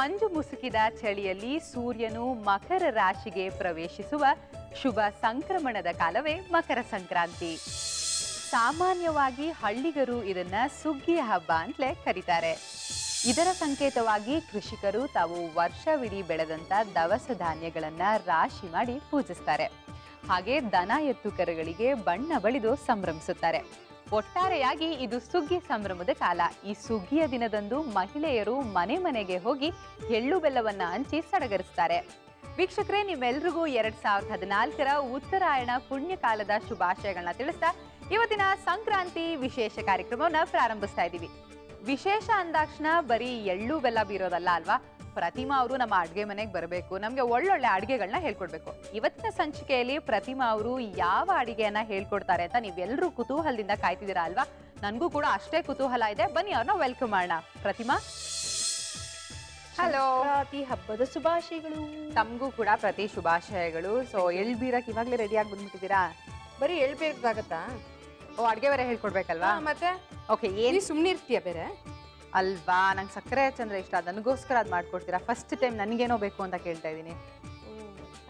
ಮಂಜು ಮುಸುಕಿದ ಚಳಿಯಲ್ಲಿ ಸೂರ್ಯನು ಮಕರ ರಾಶಿಗೆ ಪ್ರವೇಶಿಸುವ ಶುಭ ಸಂಕ್ರಮಣದ ಕಾಲವೇ ಮಕರ ಸಂಕ್ರಾಂತಿ. ಸಾಮಾನ್ಯವಾಗಿ ಹಳ್ಳಿಗರು ಇದನ್ನ ಸುಗ್ಗಿಯ ಹಬ್ಬ ಅಂತಲೇ ಕರೀತಾರೆ. ಇದರ ಸಂಕೇತವಾಗಿ ಕೃಷಿಕರು ತಾವು ವರ್ಷವಿಡೀ ಬೆಳೆದಂತ ದವಸ ಧಾನ್ಯಗಳನ್ನ ರಾಶಿ ಮಾಡಿ ಪೂಜಿಸ್ತಾರೆ. ಹಾಗೆ ದನ ಎತ್ತು ಕರುಗಳಿಗೆ ಬಣ್ಣ ಬಳಿದು ಸಂಭ್ರಮಿಸುತ್ತಾರೆ. ಒಟ್ಟಾರೆಯಾಗಿ ಇದು ಸುಗ್ಗಿ ಸಂಭ್ರಮದ ಕಾಲ. ಈ ಸುಗ್ಗಿಯ ದಿನದಂದು ಮಹಿಳೆಯರು ಮನೆ ಮನೆಗೆ ಹೋಗಿ ಎಳ್ಳು ಬೆಲ್ಲವನ್ನ ಹಂಚಿ ಸಡಗರಿಸ್ತಾರೆ. ವೀಕ್ಷಕರೇ, ನಿಮ್ಮೆಲ್ರಿಗೂ 2014ರ ಉತ್ತರಾಯಣ ಪುಣ್ಯಕಾಲದ ಶುಭಾಶಯಗಳನ್ನ ತಿಳಿಸ್ತಾ ಇವತ್ತಿನ ಸಂಕ್ರಾಂತಿ ವಿಶೇಷ ಕಾರ್ಯಕ್ರಮವನ್ನ ಪ್ರಾರಂಭಿಸ್ತಾ ಇದ್ದೀವಿ. ವಿಶೇಷ ಅಂದಾಕ್ಷಣ ಬರೀ ಎಳ್ಳು ಬೆಲ್ಲ ಬೀರೋದಲ್ಲ ಅಲ್ವಾ, ಪ್ರತಿಮಾ ಅವರು ನಮ್ಮ ಅಡುಗೆ ಮನೆಗೆ ಬರಬೇಕು, ನಮಗೆ ಒಳ್ಳೊಳ್ಳೆ ಅಡುಗೆಗಳನ್ನ ಹೇಳ್ಕೊಡ್ಬೇಕು. ಇವತ್ತಿನ ಸಂಚಿಕೆಯಲ್ಲಿ ಪ್ರತಿಮಾ ಅವರು ಯಾವ ಅಡುಗೆಯನ್ನ ಹೇಳ್ಕೊಡ್ತಾರೆ ಅಂತ ನೀವೆಲ್ಲರೂ ಕುತೂಹಲದಿಂದ ಕಾಯ್ತಿದ್ದೀರಾ ಅಲ್ವಾ? ನನಗೂ ಕೂಡ ಅಷ್ಟೇ ಕುತೂಹಲ ಇದೆ. ಬನ್ನಿ ಅವ್ರನ್ನ ವೆಲ್ಕಮ್ ಮಾಡೋಣ. ಪ್ರತಿಮಾ, ಹಲೋ. ಪ್ರತಿ ಹಬ್ಬದ ಶುಭಾಶಯಗಳು. ತಮಗೂ ಕೂಡ ಪ್ರತಿ ಶುಭಾಶಯಗಳು. ಸೊ ಎಳ್ ಬೀರಕ್ ಇವಾಗಲೇ ರೆಡಿ ಆಗಿ ಬಂದ್ಬಿಟ್ಟಿದ್ದೀರಾ? ಬರೀ ಹೇಳ್ಬೇಕಾಗತ್ತಾ? ಓ, ಅಡುಗೆ ಬೇರೆ ಹೇಳ್ಕೊಡ್ಬೇಕಲ್ವಾ? ಮತ್ತೆ ಓಕೆ, ಏನು ಸುಮ್ಮನೆ ಇರ್ತೀಯ ಬೇರೆ ಅಲ್ವಾ? ನಂಗೆ ಸಕ್ಕರೆ ಚಂದ್ರ ಇಷ್ಟ, ನನಗೋಸ್ಕರ ಅದು ಮಾಡ್ಕೊಡ್ತೀರಾ? ಫಸ್ಟ್ ಟೈಮ್ ನನಗೇನೋ ಬೇಕು ಅಂತ ಕೇಳ್ತಾ ಇದ್ದೀನಿ.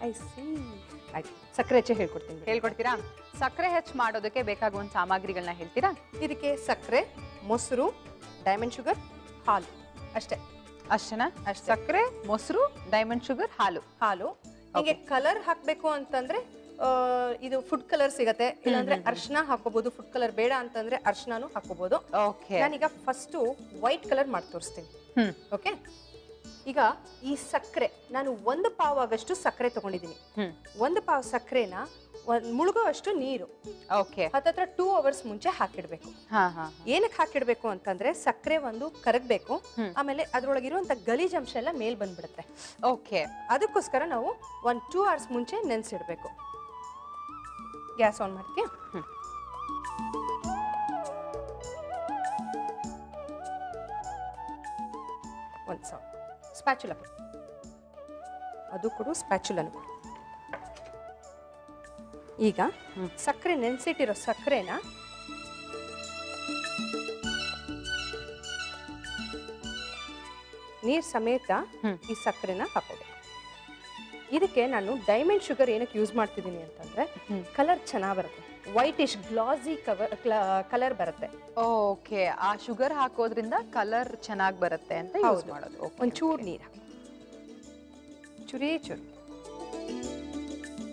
ಆಯ್ತು, ಸಕ್ಕರೆ ಹೆಚ್ಚು ಹೇಳ್ಕೊಡ್ತೀನಿ. ಹೇಳ್ಕೊಡ್ತೀರಾ? ಸಕ್ಕರೆ ಹೆಚ್ಚು ಮಾಡೋದಕ್ಕೆ ಬೇಕಾಗುವಂಥ ಸಾಮಗ್ರಿಗಳನ್ನ ಹೇಳ್ತೀರಾ? ಇದಕ್ಕೆ ಸಕ್ಕರೆ, ಮೊಸರು, ಡೈಮಂಡ್ ಶುಗರ್, ಹಾಲು ಅಷ್ಟೇ. ಅಷ್ಟೇನಾ? ಅಷ್ಟೇ. ಸಕ್ಕರೆ, ಮೊಸರು, ಡೈಮಂಡ್ ಶುಗರ್, ಹಾಲು. ನಿಮಗೆ ಕಲರ್ ಹಾಕ್ಬೇಕು ಅಂತಂದ್ರೆ ಇದು ಫುಡ್ ಕಲರ್ ಸಿಗತ್ತೆ, ಇಲ್ಲಾಂದ್ರೆ ಅರ್ಶನ ಹಾಕೋಬಹುದು. ಫುಡ್ ಕಲರ್ ಬೇಡ ಅಂತಂದ್ರೆ ಅರ್ಶನಾನು ಹಾಕೋಬಹುದು. ಓಕೆ, ನಾನೀಗ ಫಸ್ಟ್ ವೈಟ್ ಕಲರ್ ಮಾಡಿ ತೋರಿಸ್ತೀನಿ. ಓಕೆ, ಈಗ ಈ ಸಕ್ಕರೆ ನಾನು 1 ಪಾವ್ ಆಗಷ್ಟು ಸಕ್ಕರೆ ತಗೊಂಡಿದ್ದೀನಿ. 1 ಪಾವ್ ಸಕ್ಕರೆನ ಮುಳುಗೋವಷ್ಟು ನೀರು ಹತ್ತತ್ರ 2 ಅವರ್ಸ್ ಮುಂಚೆ ಹಾಕಿಡ್ಬೇಕು. ಏನಕ್ಕೆ ಹಾಕಿಡ್ಬೇಕು ಅಂತಂದ್ರೆ ಸಕ್ಕರೆ ಒಂದು ಕರಗಬೇಕು, ಆಮೇಲೆ ಅದ್ರೊಳಗಿರುವಂತ ಗಲೀಜಂಶ ಎಲ್ಲ ಮೇಲ್ ಬಂದ್ಬಿಡುತ್ತೆ. ಓಕೆ, ಅದಕ್ಕೋಸ್ಕರ ನಾವು 1-2 ಅವರ್ಸ್ ಮುಂಚೆ ನೆನ್ಸಿಡ್ಬೇಕು. ಗ್ಯಾಸ್ ಆನ್ ಮಾಡ್ತೀಯ? ಒಂದು ಸ್ಪ್ಯಾಚುಲಾ, ಅದು ಕೊಡು, ಸ್ಪ್ಯಾಚುಲನು ಕೊಡು. ಈಗ ಸಕ್ಕರೆ ನೆನ್ಸಿಟ್ಟಿರೋ ಸಕ್ಕರೆನ ನೀರ್ ಸಮೇತ ಈ ಸಕ್ಕರೆನ ಹಾಕೋಬೇಕು. ಇದಕ್ಕೆ ನಾನು ಡೈಮಂಡ್ ಶುಗರ್ ಏನಕ್ಕೆ ಯೂಸ್ ಮಾಡ್ತಿದ್ದೀನಿ ಅಂತಂದ್ರೆ ಕಲರ್ ಚೆನ್ನಾಗಿ ಬರುತ್ತೆ, ವೈಟಿಶ್ ಗ್ಲಾಸಿ ಕಲರ್ ಬರುತ್ತೆ. ಓಕೆ, ಆ ಶುಗರ್ ಹಾಕೋದ್ರಿಂದ ಕಲರ್ ಚೆನ್ನಾಗಿ ಬರುತ್ತೆ ಅಂತ ಯೂಸ್ ಮಾಡೋದು. ಒಂಚೂರು ನೀರು ಹಾಕಿ, ಚೂರೇ ಚೂರು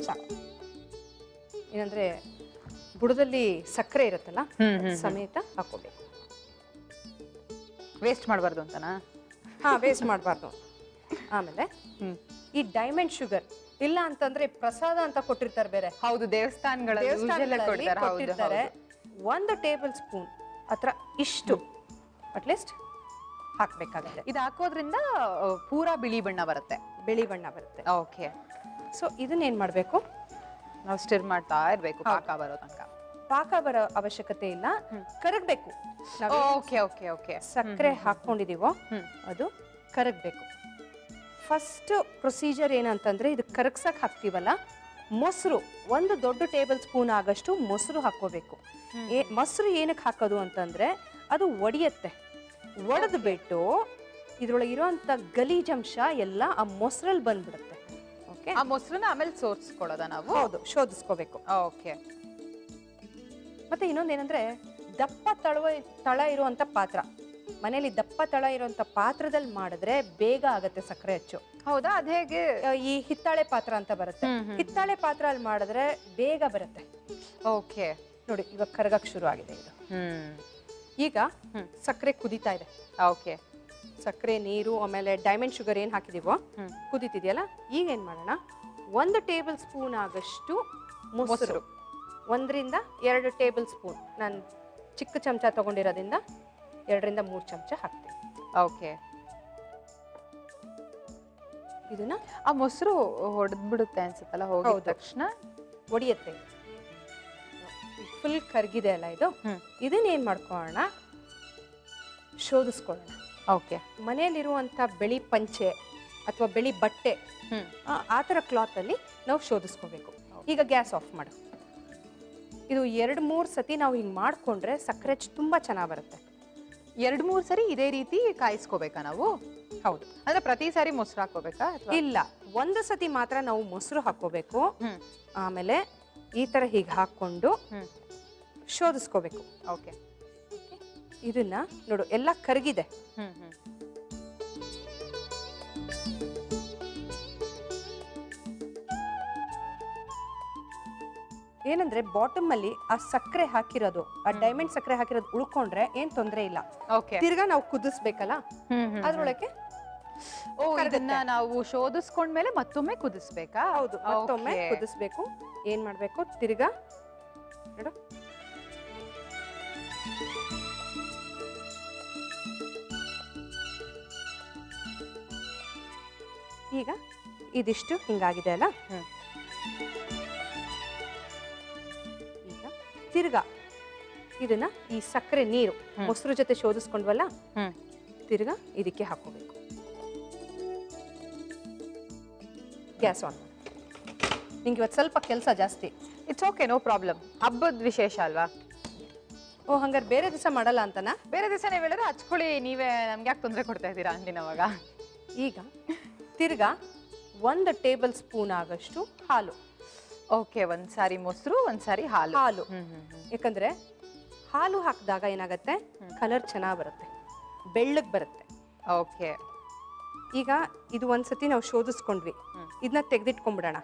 ಸಾಕು. ಏನಂದ್ರೆ ಬುಡದಲ್ಲಿ ಸಕ್ಕರೆ ಇರುತ್ತಲ್ಲ, ಸಮೇತ ಹಾಕೋಬೇಕು. ವೇಸ್ಟ್ ಮಾಡಬಾರ್ದು ಅಂತನಾ? ಹಾ, ವೇಸ್ಟ್ ಮಾಡಬಾರ್ದು. ಆಮೇಲೆ ಈ ಡೈಮಂಡ್ ಶುಗರ್ ಇಲ್ಲ ಅಂತಂದ್ರೆ ಪ್ರಸಾದ ಅಂತ ಕೊಟ್ಟಿರ್ತಾರೆ ಬೇರೆ. ಹೌದು, ದೇವಸ್ಥಾನಗಳಲ್ಲಿ ಕೊಟ್ಟಿರ್ತಾರೆ. 1 ಟೇಬಲ್ ಸ್ಪೂನ್ ಹತ್ರ ಇಷ್ಟು ಅಟ್ಲೀಸ್ಟ್ ಹಾಕ್ಬೇಕಾಗುತ್ತೆ. ಇದು ಹಾಕೋದ್ರಿಂದ ಪೂರಾ ಬಿಳಿ ಬಣ್ಣ ಬರುತ್ತೆ. ಬಿಳಿ ಬಣ್ಣ ಬರುತ್ತೆ. ಓಕೆ, ಸೊ ಇದನ್ನೇನ್ ಮಾಡ್ಬೇಕು, ನಾವು ಸ್ಟಿರ್ ಮಾಡ್ತಾ ಇರ್ಬೇಕು ಪಾಕ ಬರೋ ತನಕ. ಪಾಕ ಬರೋ ಅವಶ್ಯಕತೆ ಇಲ್ಲ, ಕರಗಬೇಕು. ಓಕೆ ಓಕೆ ಓಕೆ, ಸಕ್ಕರೆ ಹಾಕೊಂಡಿದೀವೋ ಅದು ಕರಗಬೇಕು. ಫಸ್ಟ್ ಪ್ರೊಸೀಜರ್ ಏನಂತಂದ್ರೆ ಇದು ಕರಗ್ಸಕ್ ಹಾಕ್ತೀವಲ್ಲ, ಮೊಸರು 1 ದೊಡ್ಡ ಟೇಬಲ್ ಸ್ಪೂನ್ ಆಗಷ್ಟು ಮೊಸರು ಹಾಕೋಬೇಕು. ಮೊಸರು ಏನಕ್ಕೆ ಹಾಕೋದು ಅಂತಂದ್ರೆ ಅದು ಒಡೆಯುತ್ತೆ. ಒಡೆದು ಬಿಟ್ಟು ಇದ್ರೊಳಗಿರುವಂತ ಗಲೀಜಂಶ ಎಲ್ಲ ಆ ಮೊಸರಲ್ಲಿ ಬಂದ್ಬಿಡುತ್ತೆ. ಓಕೆ, ಆ ಮೊಸರನ್ನ ಆಮೇಲೆ ಸೋರಿಸ್ಕೊಳ್ಳೋದ ನಾವು? ಹೌದು, ಶೋಧಿಸ್ಕೋಬೇಕು. ಓಕೆ, ಮತ್ತೆ ಇನ್ನೊಂದೇನಂದ್ರೆ ದಪ್ಪ ತಳ ಇರುವಂತ ಪಾತ್ರ, ಮನೇಲಿ ದಪ್ಪ ತಳ ಇರುವಂತ ಪಾತ್ರದಲ್ಲಿ ಮಾಡಿದ್ರೆ ಬೇಗ ಆಗತ್ತೆ ಸಕ್ಕರೆ ಹೆಚ್ಚು. ಹೌದಾ? ಅದ್ ಹೇಗೆ? ಈ ಹಿತ್ತಾಳೆ ಪಾತ್ರ ಅಂತ ಬರುತ್ತೆ, ಹಿತ್ತಾಳೆ ಪಾತ್ರ ಅಲ್ಲಿ ಮಾಡಿದ್ರೆ ಬೇಗ ಬರುತ್ತೆ. ಓಕೆ, ನೋಡಿ ಇವಾಗ ಕರಗಕ್ ಶುರು ಆಗಿದೆ ಇದು. ಈಗ ಸಕ್ಕರೆ ಕುದೀತಾ ಇದೆ. ಓಕೆ, ಸಕ್ಕರೆ, ನೀರು, ಆಮೇಲೆ ಡೈಮಂಡ್ ಶುಗರ್ ಏನ್ ಹಾಕಿದೀವೋ ಕುದೀತಿದೆಯಲ್ಲ. ಈಗ ಏನ್ ಮಾಡೋಣ, 1 ಟೇಬಲ್ ಸ್ಪೂನ್ ಆಗಷ್ಟು ಮೊಸರು, 1-2 ಟೇಬಲ್ ಸ್ಪೂನ್, ನಾನು ಚಿಕ್ಕ ಚಮಚ ತಗೊಂಡಿರೋದ್ರಿಂದ 2-3 ಚಮಚ ಹಾಕ್ತೀನಿ. ಓಕೆ, ಇದನ್ನ ಆ ಮೊಸರು ಹೊಡೆದ್ಬಿಡುತ್ತೆ ಅನ್ಸುತ್ತಲ್ಲ ಹೋಗಿದ ತಕ್ಷಣ? ಒಡೆಯುತ್ತೆ. ಫುಲ್ ಕರ್ಗಿದೆ ಅಲ್ಲ ಇದು. ಇದನ್ನ ಏನ್ ಮಾಡ್ಕೊಳ್ಳೋಣ, ಶೋಧಿಸ್ಕೊಳ್ಳೋಣ. ಓಕೆ, ಮನೆಯಲ್ಲಿರುವಂತ ಬಿಳಿ ಪಂಚೆ ಅಥವಾ ಬಿಳಿ ಬಟ್ಟೆ ಆ ಥರ ಕ್ಲಾತ್ ಅಲ್ಲಿ ನಾವು ಶೋಧಿಸ್ಕೋಬೇಕು. ಈಗ ಗ್ಯಾಸ್ ಆಫ್ ಮಾಡು. ಇದು 2-3 ಸತಿ ನಾವು ಹಿಂಗೆ ಮಾಡಿಕೊಂಡ್ರೆ ಸಕ್ಕರೆ ತುಂಬಾ ಚೆನ್ನಾಗಿ ಬರುತ್ತೆ. 2-3 ಸರಿ ಇದೇ ರೀತಿ ಕಾಯಿಸ್ಕೋಬೇಕಾ ನಾವು? ಹೌದು. ಅಂದ್ರೆ ಪ್ರತಿ ಸಾರಿ ಮೊಸರು ಹಾಕೋಬೇಕಾ ಅಥವಾ ಇಲ್ಲ, ಒಂದು ಸತಿ ಮಾತ್ರ ನಾವು ಮೊಸರು ಹಾಕೋಬೇಕು. ಆಮೇಲೆ ಈ ತರ ಹೀಗೆ ಹಾಕೊಂಡು ಶೋಧಿಸ್ಕೋಬೇಕು. ಓಕೆ. ಇದನ್ನ ನೋಡು ಎಲ್ಲ ಕರಗಿದೆ. ಏನಂದ್ರೆ ಬಾಟಮ್ ಅಲ್ಲಿ ಆ ಸಕ್ಕರೆ ಹಾಕಿರೋದು, ಆ ಡೈಮಂಡ್ ಸಕ್ಕರೆ ಹಾಕಿರೋದು ಉಳ್ಕೊಂಡ್ರೆ ಏನ್ ತೊಂದ್ರೆ ಇಲ್ಲ. ತಿರ್ಗಾ ನಾವು ಕುದಿಸ್ಬೇಕಲ್ಲ, ಅದ್ರೊಳಗೆ ಇದನ್ನ ನಾವು ಶೋಧಿಸ್ಕೊಂಡ್ಮೇಲೆ ಮತ್ತೊಮ್ಮೆ ಕುದಿಸ್ಬೇಕಾ? ಹೌದು, ಮತ್ತೊಮ್ಮೆ ಕುದಿಸ್ಬೇಕು. ಏನ್ ಮಾಡ್ಬೇಕು, ತಿರ್ಗಾ ನೋಡು ಈಗ ಇದಿಷ್ಟು ಹಿಂಗಾಗಿದೆ ಅಲ್ಲ. ಈಗ ತಿರ್ಗಾ ಇದನ್ನ ಈ ಸಕ್ಕರೆ ನೀರು ಮೊಸರು ಜೊತೆ ಶೋಧಿಸ್ಕೊಂಡ್ವಲ್ಲ, ತಿರ್ಗಾ ಇದಕ್ಕೆ ಹಾಕೋಬೇಕು. Gas on. ನಿಂಗೆ ಇವತ್ತು ಸ್ವಲ್ಪ ಕೆಲಸ ಜಾಸ್ತಿ. It's okay, no problem. ಹಬ್ಬದ ವಿಶೇಷ ಅಲ್ವಾ? ಓ, ಹಂಗಾರೆ ಬೇರೆ ದಿವಸ ಮಾಡಲ್ಲ ಅಂತನಾ? ಬೇರೆ ದಿವಸ ನೀವು ಹೇಳಿದ್ರೆ ಹಚ್ಕೊಳ್ಳಿ, ನೀವೇ ನಮ್ಗೆ ಯಾಕೆ ತೊಂದರೆ ಕೊಡ್ತಾ ಇದ್ದೀರಾ ಅಂದಿನವಾಗ. ಈಗ ತಿರ್ಗಾ 1 ಟೇಬಲ್ ಸ್ಪೂನ್ ಆಗಷ್ಟು ಹಾಲು. ಓಕೆ, ಒಂದ್ಸಾರಿ ಮೊಸರು, ಒಂದ್ಸಾರಿ ಹಾಲು. ಯಾಕಂದ್ರೆ ಹಾಲು ಹಾಕಿದಾಗ ಏನಾಗತ್ತೆ, ಕಲರ್ ಚೆನ್ನಾಗಿ ಬರುತ್ತೆ, ಬೆಳ್ಳಗ್ ಬರುತ್ತೆ. ಓಕೆ. ಈಗ ಇದು ಒಂದ್ಸತಿ ನಾವು ಶೋಧಿಸ್ಕೊಂಡ್ವಿ, ಇದನ್ನ ತೆಗೆದಿಟ್ಕೊಂಡ್ಬಿಡೋಣ.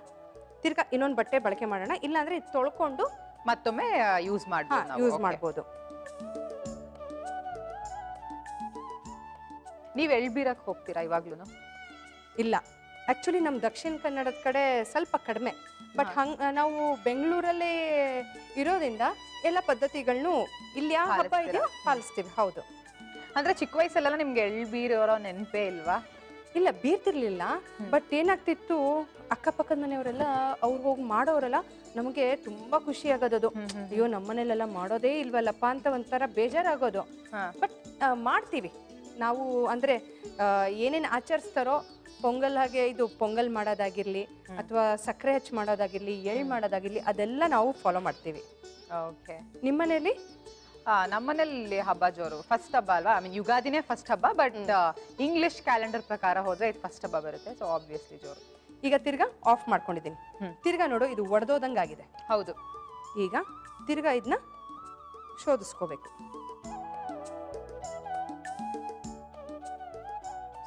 ತಿರ್ಗಾ ಇನ್ನೊಂದು ಬಟ್ಟೆ ಬಳಕೆ ಮಾಡೋಣ, ಇಲ್ಲಾಂದ್ರೆ ಇದು ತೊಳ್ಕೊಂಡು ಮತ್ತೊಮ್ಮೆ ಯೂಸ್ ಮಾಡ್ಬೋದು. ನೀವ್ ಎಳ್ಬೀರಕ್ ಹೋಗ್ತೀರಾ ಇವಾಗ್ಲೂ? ಇಲ್ಲ, ಆಕ್ಚುಲಿ ನಮ್ ದಕ್ಷಿಣ ಕನ್ನಡದ ಕಡೆ ಸ್ವಲ್ಪ ಕಡಿಮೆ. ಬಟ್ ನಾವು ಬೆಂಗಳೂರಲ್ಲೇ ಇರೋದ್ರಿಂದ ಎಲ್ಲ ಪದ್ಧತಿಗಳನ್ನು ಇಲ್ಲಿ ಯಾವ ಹಬ್ಬ ಇದೆಯೋ ಪಾಲಿಸ್ತೀವಿ. ಹೌದು. ಅಂದ್ರೆ ಚಿಕ್ಕ ವಯಸ್ಸಲ್ಲೆಲ್ಲ ನಿಮ್ಗೆ ಎಳ್ಬೀರೋ ನೆನಪೇ ಇಲ್ವಾ? ಇಲ್ಲ, ಬೀರ್ತಿರ್ಲಿಲ್ಲ. ಬಟ್ ಏನಾಗ್ತಿತ್ತು, ಅಕ್ಕಪಕ್ಕದ ಮನೆಯವರೆಲ್ಲ ಅವ್ರು ಹೋಗಿ ಮಾಡೋರೆಲ್ಲ ನಮಗೆ ತುಂಬಾ ಖುಷಿ ಆಗೋದು. ಅಯ್ಯೋ, ನಮ್ಮನೇಲೆಲ್ಲ ಮಾಡೋದೇ ಇಲ್ವಲ್ಲಪ್ಪ ಅಂತ ಒಂಥರ ಬೇಜಾರಾಗೋದು. ಬಟ್ ಮಾಡ್ತೀವಿ ನಾವು. ಅಂದ್ರೆ ಏನೇನು ಆಚರಿಸ್ತಾರೋ, ಪೊಂಗಲ್ ಹಾಗೆ ಇದು ಪೊಂಗಲ್ ಮಾಡೋದಾಗಿರ್ಲಿ, ಅಥವಾ ಸಕ್ಕರೆ ಹಚ್ಚಿ ಮಾಡೋದಾಗಿರ್ಲಿ, ಎಳ್ಳು ಮಾಡೋದಾಗಿರ್ಲಿ, ಅದೆಲ್ಲ ನಾವು ಫಾಲೋ ಮಾಡ್ತೀವಿ. ಓಕೆ. ನಿಮ್ಮನೇಲಿ? ನಮ್ಮನೇಲಿ ಹಬ್ಬ ಜೋರು. ಫಸ್ಟ್ ಹಬ್ಬ ಅಲ್ವಾ, ಐ ಮೀನ್ ಯುಗಾದಿನೇ ಫಸ್ಟ್ ಹಬ್ಬ. ಬಟ್ ಇಂಗ್ಲಿಷ್ ಕ್ಯಾಲೆಂಡರ್ ಪ್ರಕಾರ ಹೋದ್ರೆ ಇದು ಫಸ್ಟ್ ಹಬ್ಬ ಬರುತ್ತೆ. ಸೊ ಆಬ್ವಿಯಸ್ಲಿ ಜೋರು. ಈಗ ತಿರ್ಗಾ ಆಫ್ ಮಾಡ್ಕೊಂಡಿದ್ದೀನಿ. ತಿರ್ಗಾ ನೋಡು, ಇದು ಒಡೆದೋದಂಗಾಗಿದೆ. ಹೌದು. ಈಗ ತಿರ್ಗಾ ಇದನ್ನ ಶೋಧಿಸ್ಕೋಬೇಕು.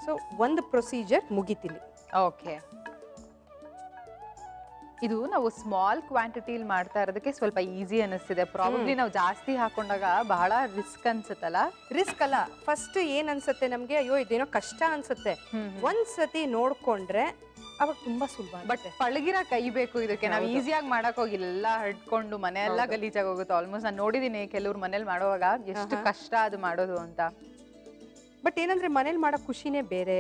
ಸೊ ಒಂದು ಪ್ರೊಸೀಜರ್ ಮುಗಿತಿಲ್ಲಿ. ಓಕೆ. ಇದು ನಾವು ಸ್ಮಾಲ್ ಕ್ವಾಂಟಿಟಿಲಿ ಮಾಡ್ತಾ ಇರೋದಕ್ಕೆ ಸ್ವಲ್ಪ ಈಸಿ ಅನಿಸ್ತಿದೆ. ಪ್ರಾಬಬ್ಲಿ ನಾವು ಜಾಸ್ತಿ ಹಾಕೊಂಡಾಗ ಬಹಳ ರಿಸ್ಕ್ ಅನ್ಸುತ್ತಲ್ಲ? ರಿಸ್ಕ್ ಅಲ್ಲ, ಫಸ್ಟ್ ಏನ್ ಅನ್ಸುತ್ತೆ ನಮ್ಗೆ, ಅಯ್ಯೋ ಇದೇನೋ ಕಷ್ಟ ಅನ್ಸುತ್ತೆ. ಒಂದ್ಸತಿ ನೋಡ್ಕೊಂಡ್ರೆ ಅವಾಗ ತುಂಬಾ ಸುಲಭ. ಬಟ್ ಪಳಗಿರ ಕೈ ಬೇಕು ಇದಕ್ಕೆ. ನಾವು ಈಸಿಯಾಗಿ ಮಾಡಕ್ ಹೋಗಿ ಎಲ್ಲ ಹಡ್ಕೊಂಡು ಮನೆಯೆಲ್ಲ ಗಲೀಜಾಗಿ ಹೋಗುತ್ತೆ. ಆಲ್ಮೋಸ್ಟ್ ನಾನು ನೋಡಿದೀನಿ ಕೆಲವ್ರು ಮನೇಲಿ ಮಾಡುವಾಗ ಎಷ್ಟು ಕಷ್ಟ ಅದು ಮಾಡೋದು ಅಂತ. ಬಟ್ ಏನಂದ್ರೆ ಮನೇಲಿ ಮಾಡೋ ಖುಷಿನೇ ಬೇರೆ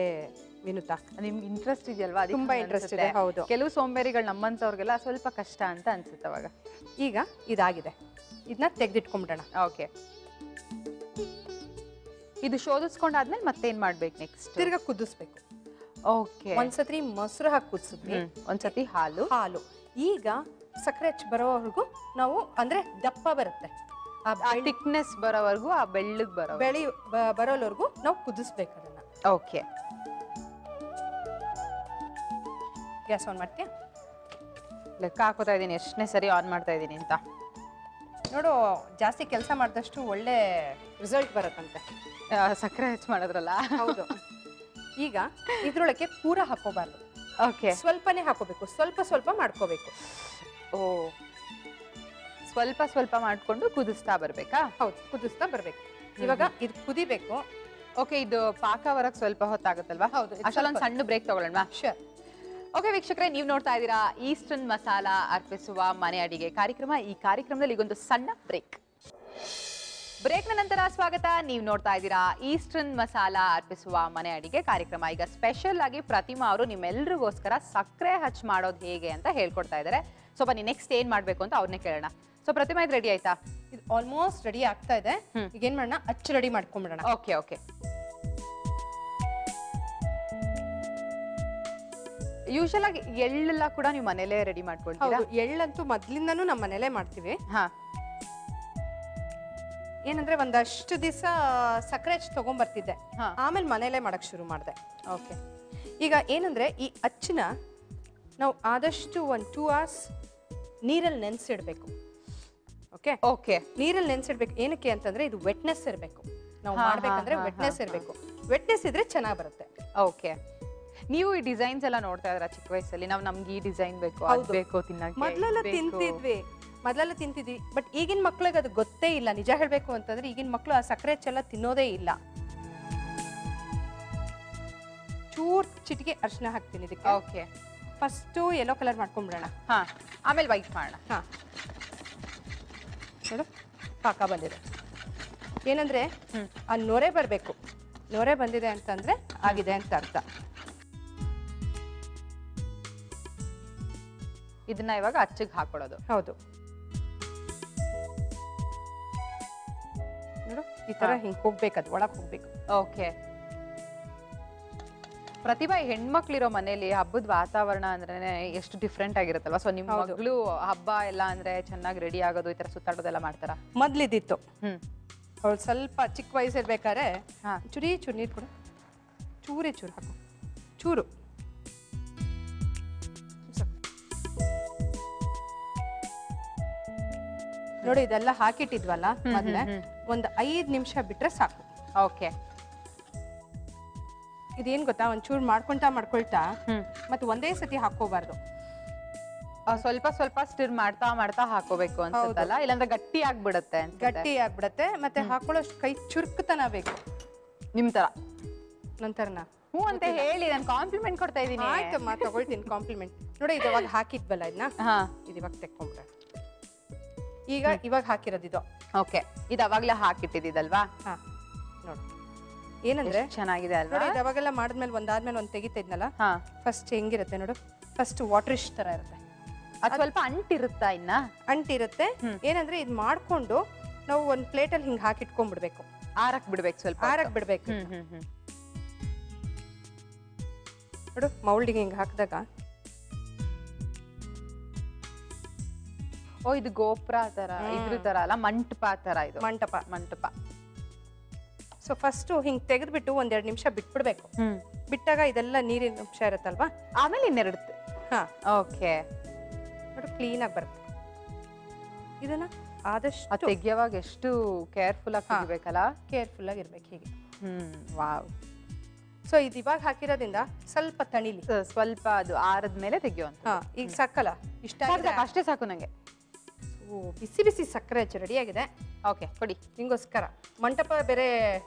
ವಿನುತಾ. ನಿಮ್ಗೆ ಇಂಟ್ರೆಸ್ಟ್ ಇದೆಯಲ್ವಾ? ತುಂಬಾ ಇಂಟ್ರೆಸ್ಟ್ ಇದೆ. ಹೌದು. ಕೆಲವು ಸೋಂಬೇರಿಗಳು ನಮ್ಮಂತವ್ರಿಗೆಲ್ಲ ಸ್ವಲ್ಪ ಕಷ್ಟ ಅಂತ ಅನ್ಸುತ್ತೆ ಅವಾಗ. ಈಗ ಇದಾಗಿದೆ, ಇದನ್ನ ತೆಗೆದಿಟ್ಕೊಂಡ್ಬಿಡೋಣ. ಓಕೆ. ಇದು ಶೋಧಿಸ್ಕೊಂಡಾದ್ಮೇಲೆ ಮತ್ತೇನ್ ಮಾಡ್ಬೇಕು ನೆಕ್ಸ್ಟ್? ತಿರ್ಗಾ ಕುದಿಸ್ಬೇಕು. ಓಕೆ. ಒಂದ್ಸತಿ ಮೊಸರು ಹಾಕಿ ಕುದಿಸಿದ್ವಿ, ಒಂದ್ಸತಿ ಹಾಲು. ಈಗ ಸಕ್ಕರೆ ಹಚ್ಚಿ ಬರೋವರೆಗೂ ನಾವು, ಅಂದ್ರೆ ದಪ್ಪ ಬರುತ್ತೆ, ಆ ಥಿಕ್ನೆಸ್ ಬರೋವರೆಗೂ, ಆ ಬೆಳ್ಳಗ್ ಬರೋವರೆಗೂ ನಾವು ಕುದಿಸ್ಬೇಕು ಅದನ್ನ. ಓಕೆ. ಗ್ಯಾಸ್ ಆನ್ ಮಾಡ್ತೀಯ? ಲೆಕ್ಕ ಹಾಕೋತಾ ಇದೀನಿ ಎಷ್ಟನೇ ಸರಿ ಆನ್ ಮಾಡ್ತಾ ಇದೀನಿ ಅಂತ. ನೋಡು, ಜಾಸ್ತಿ ಕೆಲಸ ಮಾಡಿದಷ್ಟು ಒಳ್ಳೆ ರಿಸಲ್ಟ್ ಬರುತ್ತಂತೆ ಸಕ್ಕರೆ ಹೆಚ್ಚು ಮಾಡೋದ್ರಲ್ಲ. ಹೌದು. ಈಗ ಇದ್ರೊಳಗೆ ಪೂರ ಹಾಕೋಬಾರ್ದು. ಓಕೆ. ಸ್ವಲ್ಪನೇ ಹಾಕೋಬೇಕು, ಸ್ವಲ್ಪ ಸ್ವಲ್ಪ ಮಾಡ್ಕೋಬೇಕು. ಓ, ಸ್ವಲ್ಪ ಸ್ವಲ್ಪ ಮಾಡ್ಕೊಂಡು ಕುದಿಸ್ತಾ ಬರ್ಬೇಕಾ? ಹೌದು, ಕುದಿಸ್ತಾ ಬರ್ಬೇಕು. ಇವಾಗ ಇದು ಕುದಿಬೇಕು. ಓಕೆ. ಇದು ಪಾಕ ಬರಕ್ ಸ್ವಲ್ಪ ಹೊತ್ತಾಗುತ್ತಲ್ವಾ? ಹೌದು. ಅಷ್ಟೊಂದು ಸಣ್ಣ ಬ್ರೇಕ್ ತಗೊಳ್ಳೋಣ. ಶೂರ್. ಓಕೆ ವೀಕ್ಷಕರೇ, ನೀವು ನೋಡ್ತಾ ಇದ್ದೀರಾ ಈಸ್ಟರ್ನ್ ಮಸಾಲ ಅರ್ಪಿಸುವ ಮನೆ ಅಡಿಗೆ ಕಾರ್ಯಕ್ರಮ. ಈ ಕಾರ್ಯಕ್ರಮದಲ್ಲಿ ಈಗೊಂದು ಸಣ್ಣ ಬ್ರೇಕ್ನ ನಂತರ ಸ್ವಾಗತ. ನೀವು ನೋಡ್ತಾ ಇದ್ದೀರಾ ಈಸ್ಟರ್ನ್ ಮಸಾಲ ಅರ್ಪಿಸುವ ಮನೆ ಅಡಿಗೆ ಕಾರ್ಯಕ್ರಮ. ಈಗ ಸ್ಪೆಷಲ್ ಆಗಿ ಪ್ರತಿಮಾ ಅವರು ನಿಮ್ಮೆಲ್ರಿಗೋಸ್ಕರ ಸಕ್ಕರೆ ಹಚ್ಚಿ ಮಾಡೋದು ಹೇಗೆ ಅಂತ ಹೇಳ್ಕೊಡ್ತಾ ಇದ್ದಾರೆ. ಸೊ ಬನ್ನಿ ನೆಕ್ಸ್ಟ್ ಏನ್ ಮಾಡ್ಬೇಕು ಅಂತ ಅವ್ರನ್ನೇ ಕೇಳೋಣ. ಸೊ ಪ್ರತಿಮಾ, ಇದು ರೆಡಿ ಆಯ್ತಾ? ಇದು ಆಲ್ಮೋಸ್ಟ್ ರೆಡಿ ಆಗ್ತಾ ಇದೆ. ಈಗ ಏನ್ ಮಾಡೋಣ, ಅಚ್ಚು ರೆಡಿ ಮಾಡ್ಕೊಂಡ್ಬಿಡೋಣ. ಓಕೆ. ಓಕೆ. ಯೂಶಲ್ ಆಗಿ ಎಳ್ಳೆಲ್ಲ ಕೂಡ ನೀವು ಮನೇಲೆ ರೆಡಿ ಮಾಡ್ಕೊಳ್ತೀರಾ? ಎಳ್ಳಂತೂ ಮೊದ್ಲಿಂದನೂ ನಮ್ಮ ಮನೇಲೆ ಮಾಡ್ತೀವಿ. ಏನಂದ್ರೆ ಒಂದಷ್ಟು ದಿವಸ ಸಕ್ಕರೆ ಹಚ್ಚಿ ತಗೊಂಡ್ಬರ್ತಿದ್ದೆ, ಆಮೇಲೆ ಮನೇಲೆ ಮಾಡಕ್ ಶುರು ಮಾಡಿದೆ. ಓಕೆ. ಈಗ ಏನಂದ್ರೆ ಈ ಅಚ್ಚನ್ನ ನಾವು ಆದಷ್ಟು ಒಂದು 2 hours ನೀರಲ್ಲಿ ನೆನೆಸಿಡ್ಬೇಕು. Okay okay. ನೀರಲ್ಲಿ ನೆನೆಸಿಡ್ಬೇಕು. ಏನಕ್ಕೆ ಅಂತಂದ್ರೆ ಇದು ವೆಟ್ನೆಸ್ ಇರಬೇಕು. ನಾವು ಮಾಡ್ಬೇಕಂದ್ರೆ ವೆಟ್ನೆಸ್ ಇರಬೇಕು. ವೆಟ್ನೆಸ್ ಇದ್ರೆ ಚೆನ್ನಾಗಿ ಬರುತ್ತೆ. ಓಕೆ. ನೀವು ಈ ಡಿಸೈನ್ಸ್ ಎಲ್ಲ ನೋಡ್ತಾ ಇದ್ರ ಚಿಕ್ಕ ವಯಸ್ಸಲ್ಲಿ? ನಮ್ಗೆ ಈ ಡಿಸೈನ್ ಬೇಕು, ಅದು ಬೇಕು ತಿನ್ನಕ್ಕೆ. ಮೊದಲೆಲ್ಲ ತಿಂತಿದ್ವಿ, ಬಟ್ ಈಗಿನ ಮಕ್ಳಿಗೆ ಅದು ಗೊತ್ತೇ ಇಲ್ಲ. ನಿಜ ಹೇಳ್ಬೇಕು ಅಂತಂದ್ರೆ ಈಗಿನ ಮಕ್ಳು ಆ ಸಕ್ಕರೆ ಚೆಲ್ಲ ತಿನ್ನೋದೇ ಇಲ್ಲ. ಚೂರ್ ಚಿಟಿಕೆ ಅರ್ಶಿನ ಹಾಕ್ತೀನಿ ಇದಕ್ಕೆ. ಓಕೆ. ಫಸ್ಟು ಯೆಲ್ಲೋ ಕಲರ್ ಮಾಡ್ಕೊಂಡ್ಬಿಡೋಣ. ಹಾ, ಆಮೇಲೆ ವೈಟ್ ಮಾಡೋಣ. ಹಾ, ನೋಡು ಪಾಕ ಬಂದಿದೆ. ಏನಂದ್ರೆ ಆ ನೊರೆ ಬರಬೇಕು. ನೊರೆ ಬಂದಿದೆ ಅಂತಂದ್ರೆ ಆಗಿದೆ ಅಂತ ಅರ್ಥ. ಇದನ್ನ ಇವಾಗ ಅಚ್ಚಿಗೆ ಹಾಕೊಳ್ಳೋದು. ಹೌದು, ನೋಡು ಈ ತರ ಹಿಂಗ್ ಹೋಗ್ಬೇಕು, ಅದು ಒಳಗ್ ಹೋಗ್ಬೇಕು. ಓಕೆ. ಪ್ರತಿಭಾ, ಹೆಣ್ಮಕ್ಳಿರೋ ಮನೇಲಿ ಹಬ್ಬದ ವಾತಾವರಣ ಅಂದ್ರೆ ಎಷ್ಟು ಡಿಫ್ರೆಂಟ್ ಆಗಿರುತ್ತಲ್ವಾ? ಸೊ ನಿಮ್ಮ ಮಗಳು ಹಬ್ಬ ಎಲ್ಲ ಅಂದ್ರೆ ಚೆನ್ನಾಗಿ ರೆಡಿ ಆಗೋದು, ಈ ತರ ಸುತ್ತಾಡೋದೆಲ್ಲ ಮಾಡ್ತಾರ? ಮೊದ್ಲಿದ್ದಿತ್ತು. ಅವಳು ಸ್ವಲ್ಪ ಚಿಕ್ಕ ವಯಸ್ಸಿರ್ಬೇಕಾದ್ರೆ ಚೂರು ನೀರು ಕೊಡು, ಚೂರು ಹಾಕು, ಚೂರು. ನೋಡಿ ಇದೆಲ್ಲ ಹಾಕಿಟ್ಟಿದ್ವಲ್ಲ ಮೊದ್ಲೇ, ಒಂದು 5 ನಿಮಿಷ ಬಿಟ್ರೆ ಸಾಕು. ಓಕೆ. ಇದೇನ್ ಗೊತ್ತಾ, ಒಂಚೂರು ಮಾಡ್ಕೊಳ್ತಾ ಮತ್ತೆ ಒಂದೇ ಸತಿ ಹಾಕೋಬಾರ್ದು. ಸ್ವಲ್ಪ ಸ್ವಲ್ಪ ಸ್ಟಿರ್ ಮಾಡ್ತಾ ಹಾಕೋಬೇಕು ಅನ್ಸುತ್ತಲ್ಲ, ಇಲ್ಲಾಂದ್ರೆ ಗಟ್ಟಿ ಆಗ್ಬಿಡತ್ತೆ. ಗಟ್ಟಿ ಆಗ್ಬಿಡತ್ತೆ, ಮತ್ತೆ ಹಾಕೊಳ್ಳೋಷ್ಟು ಕೈ ಚುರುಕ್ತನ ಬೇಕು. ನಿಮ್ ತರ ನಂತರನ ಹ್ಞೂ ಅಂತ ಹೇಳಿ ನಾನು ಕಾಂಪ್ಲಿಮೆಂಟ್ ಕೊಡ್ತಾ ಇದೀನಿ. ಆಯ್ತಮ್ಮ, ತಗೊಳ್ತೀನಿ ಕಾಂಪ್ಲಿಮೆಂಟ್. ನೋಡಿ ಇದು ಇವಾಗ ಹಾಕಿದ್ವಲ್ಲ ಇದನ್ನ, ಇದು ಇವಾಗ ತೆಕ್ಕೊಂಡ್ರೆ ಇವಾಗ ಹಾಕಿರೋದು ಇದು. ಓಕೆ. ಇದು ಅವಾಗ್ಲೇ ಹಾಕಿಟ್ಟಿದ್ದಲ್ವಾ? ಹಾ, ನೋಡಿ ಏನಂದ್ರೆ ಚೆನ್ನಾಗಿದೆ ಅಲ್ವಾ? ನೋಡಿ ಇದು ಅವಾಗೆಲ್ಲ ಮಾಡಿದ್ಮೇಲೆ ಒಂದಾದ್ಮೇಲೆ ಒಂದು ತೆಗಿತಾ ಇದ್ನಲ್ಲ, ಫಸ್ಟ್ ಹೆಂಗಿರುತ್ತೆ ನೋಡು, ಫಸ್ಟ್ ವಾಟರಿಶ್ ತರ ಇರುತ್ತೆ. ಅದು ಸ್ವಲ್ಪ ಅಂಟಿರುತ್ತಾ? ಇನ್ನ ಅಂಟಿರುತ್ತೆ. ಏನಂದ್ರೆ ಇದು ಮಾಡ್ಕೊಂಡು ನಾವು ಒಂದು ಪ್ಲೇಟಲ್ಲಿ ಹಿಂಗೆ ಹಾಕಿಟ್ಕೊಂಡ್ಬಿಡ್ಬೇಕು. ಆರಕ್ ಬಿಡ್ಬೇಕು, ಸ್ವಲ್ಪ ಆರಕ್ ಬಿಡ್ಬೇಕು. ನೋಡು ಮೌಲ್ಡಿಗೆ ಹಿಂಗೆ ಹಾಕಿದಾಗ, ಓ ಇದು ಗೋಪುರ ತರ, ಇದ್ರ ತರ ಅಲ್ಲ, ಮಂಟಪ ತರ. ಇದು ಮಂಟಪ. ಸೊ ಫಸ್ಟ್ ಹಿಂಗ್ ತೆಗೆದ್ಬಿಟ್ಟು 1-2 ನಿಮಿಷ ಬಿಟ್ಬಿಡ್ಬೇಕು. ಬಿಟ್ಟಾಗ ಇದೆಲ್ಲ ನೀರಿನ ಅಂಶ ಇರುತ್ತಲ್ವಾ, ಆಮೇಲೆ ಇನ್ನೆರಡು. ಹಾ, ಓಕೆ. ನೋಡು ಕ್ಲೀನ್ ಆಗಿ ಬರುತ್ತೆ. ಇದನ್ನ ಆದಷ್ಟು ತೆಗಿಯುವಾಗ ಎಷ್ಟು ಕೇರ್ಫುಲ್ ಆಗಿ ತೆಗಿಬೇಕಲ್ಲ? ಕೇರ್ಫುಲ್ ಆಗಿ ಇರ್ಬೇಕು ಹೀಗೆ. ವಾವ್. ಸೊ ಇದು ಇವಾಗ ಹಾಕಿರೋದ್ರಿಂದ ಸ್ವಲ್ಪ ತಣಿಲಿ, ಸ್ವಲ್ಪ ಅದು ಆರದ್ಮೇಲೆ ತೆಗಿಯುವಂತ. ಈಗ ಸಾಕಲ್ಲ, ಇಷ್ಟ ಅಷ್ಟೇ ಸಾಕು ನಂಗೆ. ಬಿಸಿ ಬಿಸಿ ಸಕ್ಕರೆ ರೆಡಿ ಆಗಿದೆ. ಓಕೆ, ಕೊಡಿ. ನಿಂಗೋಸ್ಕರ ಮಂಟಪ ಬೇರೆ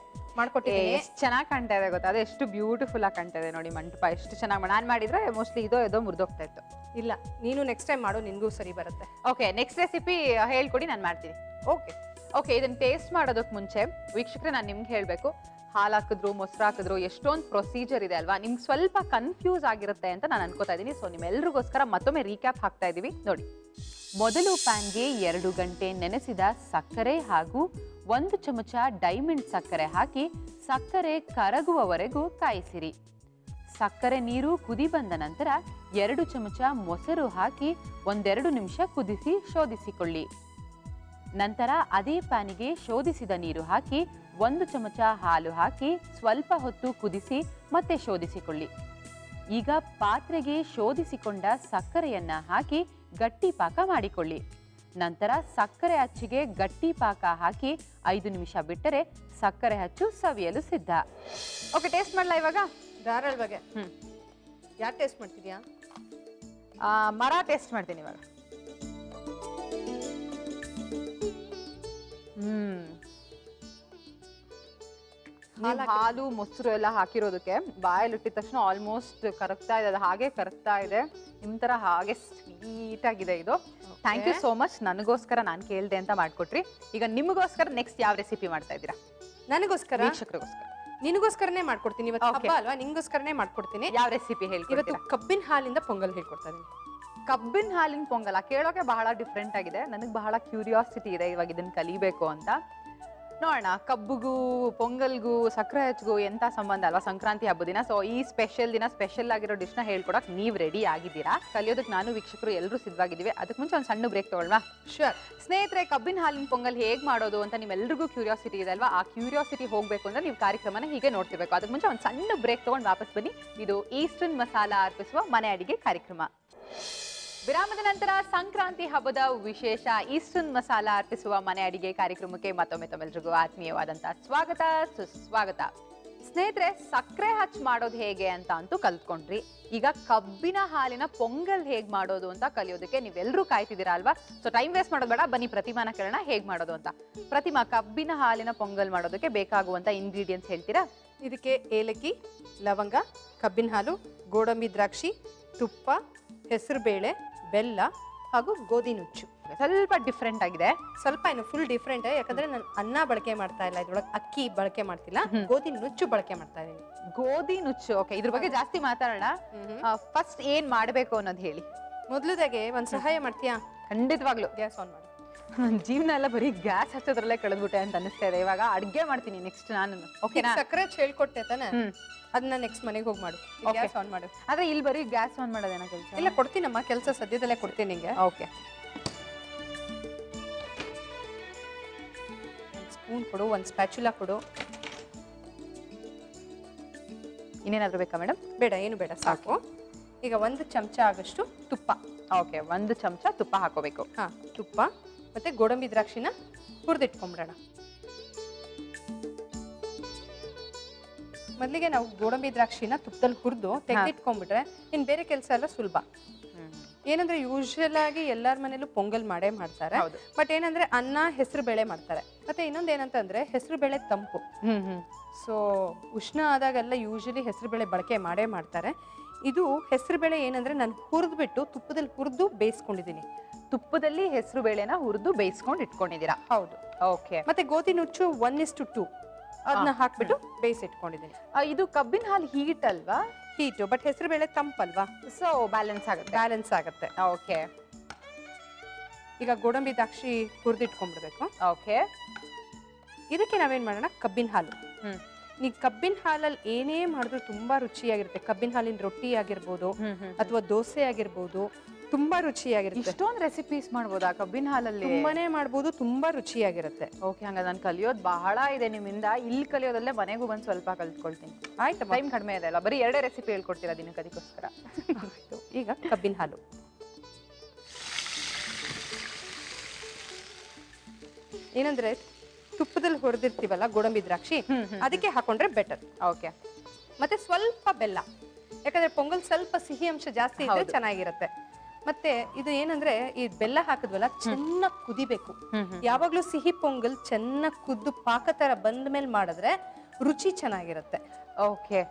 ಮಾಡ್ಕೊಟ್ಟಿದ್ದೀನಿ. ಎಷ್ಟು ಚೆನ್ನಾಗಿ ಕಾಣ್ತಾ ಇದೆ ಗೊತ್ತಾ? ಅದು ಎಷ್ಟು ಬ್ಯೂಟಿಫುಲ್ ಆಗಿ ಕಾಣ್ತಾ ಇದೆ ನೋಡಿ ಮಂಟಪ. ಎಷ್ಟು ಚೆನ್ನಾಗಿ ನಾನು ಮಾಡಿದ್ರೆ ಮೋಸ್ಟ್ಲಿ ಇದೋ ಮುರಿದೋಗ್ತಾ ಇತ್ತು. ಇಲ್ಲ, ನೀನು ನೆಕ್ಸ್ಟ್ ಟೈಮ್ ಮಾಡು, ನಿನ್ಗೂ ಸರಿ ಬರುತ್ತೆ. ಓಕೆ, ನೆಕ್ಸ್ಟ್ ರೆಸಿಪಿ ಹೇಳ್ಕೊಡಿ, ನಾನು ಮಾಡ್ತೀನಿ. ಓಕೆ. ಇದನ್ನ ಟೇಸ್ಟ್ ಮಾಡೋದಕ್ಕೆ ಮುಂಚೆ ವೀಕ್ಷಕರೇ ನಾನು ನಿಮ್ಗೆ ಹೇಳಬೇಕು, ಹಾಲು ಹಾಕಿದ್ರು ಮೊಸರು ಹಾಕಿದ್ರು ಎಷ್ಟೊಂದು ಪ್ರೊಸೀಜರ್ ಇದೆ ಅಲ್ವಾ? ನಿಮ್ಗೆ ಸ್ವಲ್ಪ ಕನ್ಫ್ಯೂಸ್ ಆಗಿರುತ್ತೆ ಅಂತ ನಾನು ಅನ್ಕೋತಾ ಇದ್ದೀನಿ. ಸೊ ನಿಮ್ಮೆಲ್ರಿಗೋಸ್ಕರ ಮತ್ತೊಮ್ಮೆ ರೀಕ್ಯಾಪ್ ಹಾಕ್ತಾ ಇದೀವಿ ನೋಡಿ. ಮೊದಲು ಪ್ಯಾನ್ಗೆ 2 ಗಂಟೆ ನೆನೆಸಿದ ಸಕ್ಕರೆ ಹಾಗೂ 1 ಚಮಚ ಡೈಮಂಡ್ ಸಕ್ಕರೆ ಹಾಕಿ ಸಕ್ಕರೆ ಕರಗುವವರೆಗೂ ಕಾಯಿಸಿರಿ. ಸಕ್ಕರೆ ನೀರು ಕುದಿ ಬಂದ ನಂತರ 2 ಚಮಚ ಮೊಸರು ಹಾಕಿ 1-2 ನಿಮಿಷ ಕುದಿಸಿ ಶೋಧಿಸಿಕೊಳ್ಳಿ. ನಂತರ ಅದೇ ಪ್ಯಾನಿಗೆ ಶೋಧಿಸಿದ ನೀರು ಹಾಕಿ 1 ಚಮಚ ಹಾಲು ಹಾಕಿ ಸ್ವಲ್ಪ ಹೊತ್ತು ಕುದಿಸಿ ಮತ್ತೆ ಶೋಧಿಸಿಕೊಳ್ಳಿ. ಈಗ ಪಾತ್ರೆಗೆ ಶೋಧಿಸಿಕೊಂಡ ಸಕ್ಕರೆಯನ್ನ ಹಾಕಿ ಗಟ್ಟಿ ಪಾಕ ಮಾಡಿಕೊಳ್ಳಿ. ನಂತರ ಸಕ್ಕರೆ ಅಚ್ಚಿಗೆ ಗಟ್ಟಿ ಪಾಕ ಹಾಕಿ 5 ನಿಮಿಷ ಬಿಟ್ಟರೆ ಸಕ್ಕರೆ ಅಚ್ಚು ಸವಿಯಲು ಸಿದ್ಧ. ಓಕೆ, ಟೇಸ್ಟ್ ಮಾಡ್ಲಾ ಇವಾಗ? ಧಾರಾಳವಾಗಿ. ಯಾರು ಟೇಸ್ಟ್ ಮಾಡ್ತಿದ್ಯಾ? ಮರ ಟೇಸ್ಟ್ ಮಾಡ್ತೀನಿ ಇವಾಗ. ಹಾಲು ಮೊಸರು ಎಲ್ಲ ಹಾಕಿರೋದಕ್ಕೆ ಬಾಯಲ್ಲಿ ಇಟ್ಟಿದ ತಕ್ಷಣ ಆಲ್ಮೋಸ್ಟ್ ಕರಗ್ತಾ ಇದೆ. ಅದು ಹಾಗೆ ಕರಗ್ತಾ ಇದೆ, ನಿಮ್ ತರ ಹಾಗೆ ಸ್ವೀಟ್ ಆಗಿದೆ ಇದು. Thank you so much. ನನಗೋಸ್ಕರ ನಾನು ಕೇಳ್ದೆ ಅಂತ ಮಾಡ್ಕೊಟ್ರಿ. ಈಗ ನಿಮಗೋಸ್ಕರ ನೆಕ್ಸ್ಟ್ ಯಾವ ರೆಸಿಪಿ ಮಾಡ್ತಾ ಇದ್ದೀರಾ? ನನಗೋಸ್ಕರ, ವೀಕ್ಷಕರಿಗೋಸ್ಕರ. ನಿನಗೋಸ್ಕರನೇ ಮಾಡ್ಕೊಡ್ತೀನಿ ಇವತ್ತು. ಹಬ್ಬ ಅಲ್ವಾ, ನಿಂಗೋಸ್ಕರನೇ ಮಾಡ್ಕೊಡ್ತೀನಿ. ಯಾವ ರೆಸಿಪಿ ಹೇಳ್ಕೊಡ್ತೀರಾ? ಇವತ್ತು ಕಬ್ಬಿನ ಹಾಲಿಂದ ಪೊಂಗಲ್ ಹೇಳ್ಕೊಡ್ತಾ ಇದೀನಿ. ಕಬ್ಬಿನ ಹಾಲಿನ ಪೊಂಗಲ ಕೇಳೋಕೆ ಬಹಳ ಡಿಫ್ರೆಂಟ್ ಆಗಿದೆ. ನನಗೆ ಬಹಳ ಕ್ಯೂರಿಯಾಸಿಟಿ ಇದೆ ಇವಾಗ ಇದನ್ನ ಕಲಿಬೇಕು ಅಂತ. ನೋಡೋಣ, ಕಬ್ಬುಗೂ ಪೊಂಗಲ್ಗೂ ಸಕ್ಕರೆ ಹಚ್ಗೂ ಎಂತ ಸಂಬಂಧ ಅಲ್ವಾ, ಸಂಕ್ರಾಂತಿ ಹಬ್ಬದ ದಿನ. ಸೊ ಈ ಸ್ಪೆಷಲ್ ದಿನ ಸ್ಪೆಷಲ್ ಆಗಿರೋ ಡಿಶ್ನ ಹೇಳ್ಕೊಡಕ್ ನೀವು ರೆಡಿ ಆಗಿದ್ದೀರಾ. ಕಲಿಯೋದಕ್ಕೆ ನಾನು ವೀಕ್ಷಕರು ಎಲ್ಲರೂ ಸಿದ್ಧವಾಗಿದ್ದೀವಿ. ಅದಕ್ಕೆ ಮುಂಚೆ ಒಂದು ಸಣ್ಣ ಬ್ರೇಕ್ ತಗೊಳ್ವಾ? ಶೂರ್. ಸ್ನೇಹಿತರೆ, ಕಬ್ಬಿನ ಹಾಲಿನ ಪೊಂಗಲ್ ಹೇಗೆ ಮಾಡೋದು ಅಂತ ನಿಮ್ಮೆಲ್ರಿಗೂ ಕ್ಯೂರಿಯಾಸಿಟಿ ಇದೆ ಅಲ್ವಾ? ಆ ಕ್ಯೂರಿಯಾಸಿಟಿ ಹೋಗಬೇಕು ಅಂದ್ರೆ ನೀವು ಕಾರ್ಯಕ್ರಮನ ಹೀಗೆ ನೋಡ್ತಿರ್ಬೇಕು. ಅದಕ್ಕೆ ಮುಂಚೆ ಒಂದು ಸಣ್ಣ ಬ್ರೇಕ್ ತಗೊಂಡು ವಾಪಸ್ ಬನ್ನಿ. ಇದು ಈಸ್ಟರ್ನ್ ಮಸಾಲಾ ಅರ್ಪಿಸುವ ಮನೆ ಅಡಿಗೆ ಕಾರ್ಯಕ್ರಮ. ವಿರಾಮದ ನಂತರ ಸಂಕ್ರಾಂತಿ ಹಬ್ಬದ ವಿಶೇಷ ಈಸ್ಟರ್ನ್ ಮಸಾಲಾ ಅರ್ಪಿಸುವ ಮನೆ ಅಡಿಗೆ ಕಾರ್ಯಕ್ರಮಕ್ಕೆ ಮತ್ತೊಮ್ಮೆ ತಮ್ಮೆಲ್ರಿಗೂ ಆತ್ಮೀಯವಾದಂತಹ ಸ್ವಾಗತ, ಸುಸ್ವಾಗತ. ಸ್ನೇಹಿತರೆ, ಸಕ್ಕರೆ ಹಚ್ಚಿ ಮಾಡೋದು ಹೇಗೆ ಅಂತ ಅಂತೂ ಕಲ್ತ್ಕೊಂಡ್ರಿ. ಈಗ ಕಬ್ಬಿನ ಹಾಲಿನ ಪೊಂಗಲ್ ಹೇಗ್ ಮಾಡೋದು ಅಂತ ಕಲಿಯೋದಕ್ಕೆ ನೀವೆಲ್ಲರೂ ಕಾಯ್ತಿದ್ದೀರಾ ಅಲ್ವಾ? ಸೊ ಟೈಮ್ ವೇಸ್ಟ್ ಮಾಡೋದು ಬೇಡ, ಬನ್ನಿ ಪ್ರತಿಮಾನ ಕೇಳೋಣ ಹೇಗ್ ಮಾಡೋದು ಅಂತ. ಪ್ರತಿಮಾ, ಕಬ್ಬಿನ ಹಾಲಿನ ಪೊಂಗಲ್ ಮಾಡೋದಕ್ಕೆ ಬೇಕಾಗುವಂತ ಇಂಗ್ರೀಡಿಯೆಂಟ್ಸ್ ಹೇಳ್ತೀರಾ? ಇದಕ್ಕೆ ಏಲಕ್ಕಿ, ಲವಂಗ, ಕಬ್ಬಿನ ಹಾಲು, ಗೋಡಂಬಿ ದ್ರಾಕ್ಷಿ, ತುಪ್ಪ, ಹೆಸರುಬೇಳೆ, ಬೆಲ್ಲ ಹಾಗೂ ಗೋಧಿ ನುಚ್ಚು. ಸ್ವಲ್ಪ ಡಿಫ್ರೆಂಟ್ ಆಗಿದೆ. ಸ್ವಲ್ಪ ಏನು ಫುಲ್ ಡಿಫ್ರೆಂಟ್, ಯಾಕಂದ್ರೆ ನಾನು ಅನ್ನ ಬಳಕೆ ಮಾಡ್ತಾ ಇಲ್ಲ, ಇದ್ರೊಳಗೆ ಅಕ್ಕಿ ಬಳಕೆ ಮಾಡ್ತಿಲ್ಲ, ಗೋಧಿ ನುಚ್ಚು ಬಳಕೆ ಮಾಡ್ತಾ ಇದೀನಿ. ಗೋಧಿ ನುಚ್ಚು, ಓಕೆ. ಇದ್ರ ಬಗ್ಗೆ ಜಾಸ್ತಿ ಮಾತಾಡೋಣ. ಫಸ್ಟ್ ಏನ್ ಮಾಡ್ಬೇಕು ಅನ್ನೋದು ಹೇಳಿ. ಮೊದಲದಾಗೆ ಒಂದ್ ಸಹಾಯ ಮಾಡ್ತೀಯಾ? ಖಂಡಿತವಾಗ್ಲು. ಗ್ಯಾಸ್ ಆನ್ ಮಾಡು. ನನ್ನ ಜೀವನ ಎಲ್ಲ ಬರೀ ಗ್ಯಾಸ್ ಹಚ್ಚೋದ್ರಲ್ಲೇ ಕಳೆದ್ಬಿಟ್ಟೆ ಅಂತ ಅನಿಸ್ತಾ ಇದೆ. ಇವಾಗ ಅಡ್ಗೆ ಮಾಡ್ತೀನಿ ನೆಕ್ಸ್ಟ್ ನಾನು. ಓಕೆನಾ? ಸಕ್ಕರೆ ಹೇಳ್ಕೊಟ್ಟೆ ತಾನೆ, ಅದನ್ನ ನೆಕ್ಸ್ಟ್ ಮನೆಗೆ ಹೋಗಿ ಮಾಡು. ಗ್ಯಾಸ್ ಆನ್ ಮಾಡು. ಆದ್ರೆ ಇಲ್ಲಿ ಬರೀ ಗ್ಯಾಸ್ ಆನ್ ಮಾಡೋದೇನೋ ಕೆಲಸ? ಇಲ್ಲ, ಕೊಡ್ತೀನಮ್ಮ, ಕೆಲಸ ಸದ್ಯದಲ್ಲೇ ಕೊಡ್ತೀನಿ ನಿಂಗೆ. ಓಕೆ. ಸ್ಪೂನ್ ಕೊಡು, ಒಂದು ಸ್ಪ್ಯಾಚುಲಾ ಕೊಡು. ಇನ್ನೇನಾದ್ರೂ ಬೇಕಾ ಮೇಡಮ್? ಬೇಡ, ಏನು ಬೇಡ, ಸಾಕು. ಈಗ 1 ಚಮಚ ಆಗಷ್ಟು ತುಪ್ಪ. ಓಕೆ, 1 ಚಮಚ ತುಪ್ಪ ಹಾಕೋಬೇಕು. ಹಾ, ತುಪ್ಪ ಮತ್ತೆ ಗೋಡಂಬಿ ದ್ರಾಕ್ಷಿನ ಹುರಿದಿಟ್ಕೊಂಡ್ಬಿಡೋಣ. ಮೊದಲಿಗೆ ನಾವು ಗೋಡಂಬಿ ದ್ರಾಕ್ಷಿನ ತುಪ್ಪದಲ್ಲಿ ಹುರಿದು ತೆಗೆದಿಟ್ಕೊಂಡ್ಬಿಟ್ರೆ ಇನ್ ಬೇರೆ ಕೆಲಸ ಎಲ್ಲ ಸುಲಭ. ಏನಂದ್ರೆ ಯೂಶುವಲ್ ಆಗಿ ಎಲ್ಲಾರ ಮನೇಲೂ ಪೊಂಗಲ್ ಮಾಡೇ ಮಾಡ್ತಾರೆ. ಬಟ್ ಏನಂದ್ರೆ ಅನ್ನ, ಹೆಸರು ಬೇಳೆ ಮಾಡ್ತಾರೆ. ಮತ್ತೆ ಇನ್ನೊಂದ್ ಏನಂತಂದ್ರೆ ಹೆಸರು ಬೇಳೆ ತಂಪು. ಸೊ ಉಷ್ಣ ಆದಾಗೆಲ್ಲ ಯೂಶಲಿ ಹೆಸರು ಬೇಳೆ ಬಳಕೆ ಮಾಡೇ ಮಾಡ್ತಾರೆ. ಇದು ಹೆಸರು ಬೇಳೆ ಏನಂದ್ರೆ ನಾನು ಹುರಿದ್ಬಿಟ್ಟು ತುಪ್ಪದಲ್ಲಿ ಹುರಿದು ಬೇಯಿಸ್ಕೊಂಡಿದ್ದೀನಿ. ತುಪ್ಪದಲ್ಲಿ ಹೆಸರು ಬೇಳೆನ ಹುರಿದು ಬೇಯಿಸ್ಕೊಂಡು ಇಟ್ಕೊಂಡಿದ್ದೀರಾ? ಹೌದು. ಓಕೆ. ಮತ್ತೆ ಗೋಧಿ ನುಚ್ಚು 1:2 ಅದನ್ನ ಹಾಕ್ಬಿಟ್ಟು ಬೇಯಿಸಿಟ್ಕೊಂಡಿದ್ದೀನಿ. ಇದು ಕಬ್ಬಿನ ಹಾಲು ಹೀಟ್ ಅಲ್ವಾ? ಹೀಟು, ಬಟ್ ಹೆಸರು ಬೇಳೆ ತಂಪಲ್ವಾ, ಸೊ ಬ್ಯಾಲೆನ್ಸ್ ಆಗುತ್ತೆ. ಓಕೆ. ಈಗ ಗೋಡಂಬಿ ದ್ರಾಕ್ಷಿ ಹುರಿದಿಟ್ಕೊಂಡ್ಬಿಡ್ಬೇಕು. ಓಕೆ. ಇದಕ್ಕೆ ನಾವೇನ್ ಮಾಡೋಣ, ಕಬ್ಬಿನ ಹಾಲು. ಈ ಕಬ್ಬಿನ ಹಾಲಲ್ಲಿ ಏನೇ ಮಾಡಿದ್ರು ತುಂಬಾ ರುಚಿಯಾಗಿರುತ್ತೆ. ಕಬ್ಬಿನ ಹಾಲಿನ ರೊಟ್ಟಿ ಆಗಿರ್ಬೋದು ಅಥವಾ ದೋಸೆ ಆಗಿರ್ಬೋದು, ತುಂಬಾ ರುಚಿಯಾಗಿರುತ್ತೆ. ಇಷ್ಟೊಂದು ರೆಸಿಪೀಸ್ ಮಾಡ್ಬೋದಾ ಕಬ್ಬಿನ ಹಾಲಲ್ಲಿ? ತುಂಬಾನೇ ಮಾಡ್ಬೋದು, ತುಂಬಾ ರುಚಿಯಾಗಿರುತ್ತೆ. ಓಕೆ, ಹಂಗ ನಾನು ಕಲಿಯೋದು ಬಹಳ ಇದೆ ನಿಮ್ಮಿಂದ. ಇಲ್ಲಿ ಕಲಿಯೋದಲ್ಲೇ ಮನೆಗೂ ಬಂದು ಸ್ವಲ್ಪ ಕಲ್ತ್ಕೊಳ್ತೀನಿ. ಆಯ್ತು, ಟೈಮ್ ಕಡಿಮೆ ಇದೆ ಅಲ್ಲ, ಬರೀ 2 ರೆಸಿಪಿ ಹೇಳ್ಕೊಡ್ತೀರಾ ದಿನಕ್ಕೆ, ಅದಕ್ಕೋಸ್ಕರ. ಈಗ ಕಬ್ಬಿನ ಹಾಲು ಏನಂದ್ರೆ ತುಪ್ಪದಲ್ಲಿ ಹುರಿದಿರ್ತೀವಲ್ಲ ಗೋಡಂಬಿ ದ್ರಾಕ್ಷಿ, ಅದಕ್ಕೆ ಹಾಕೊಂಡ್ರೆ ಬೆಟರ್. ಓಕೆ. ಮತ್ತೆ ಸ್ವಲ್ಪ ಬೆಲ್ಲ, ಯಾಕಂದ್ರೆ ಪೊಂಗಲ್ ಸ್ವಲ್ಪ ಸಿಹಿ ಅಂಶ ಜಾಸ್ತಿ ಇದ್ರೆ ಚೆನ್ನಾಗಿರುತ್ತೆ. ಮತ್ತೆ ಇದು ಏನಂದ್ರೆ ಈ ಬೆಲ್ಲ ಹಾಕಿದ್ವಲ್ಲ, ಚೆನ್ನಾಗಿ ಕುದಿಬೇಕು. ಯಾವಾಗ್ಲೂ ಸಿಹಿ ಪೊಂಗಲ್ ಚೆನ್ನಾಗಿ ಕುದ್ದು ಪಾಕ ತರ ಬಂದ ಮೇಲೆ ಮಾಡಿದ್ರೆ ರುಚಿ ಚೆನ್ನಾಗಿರುತ್ತೆ. ಓಕೆ.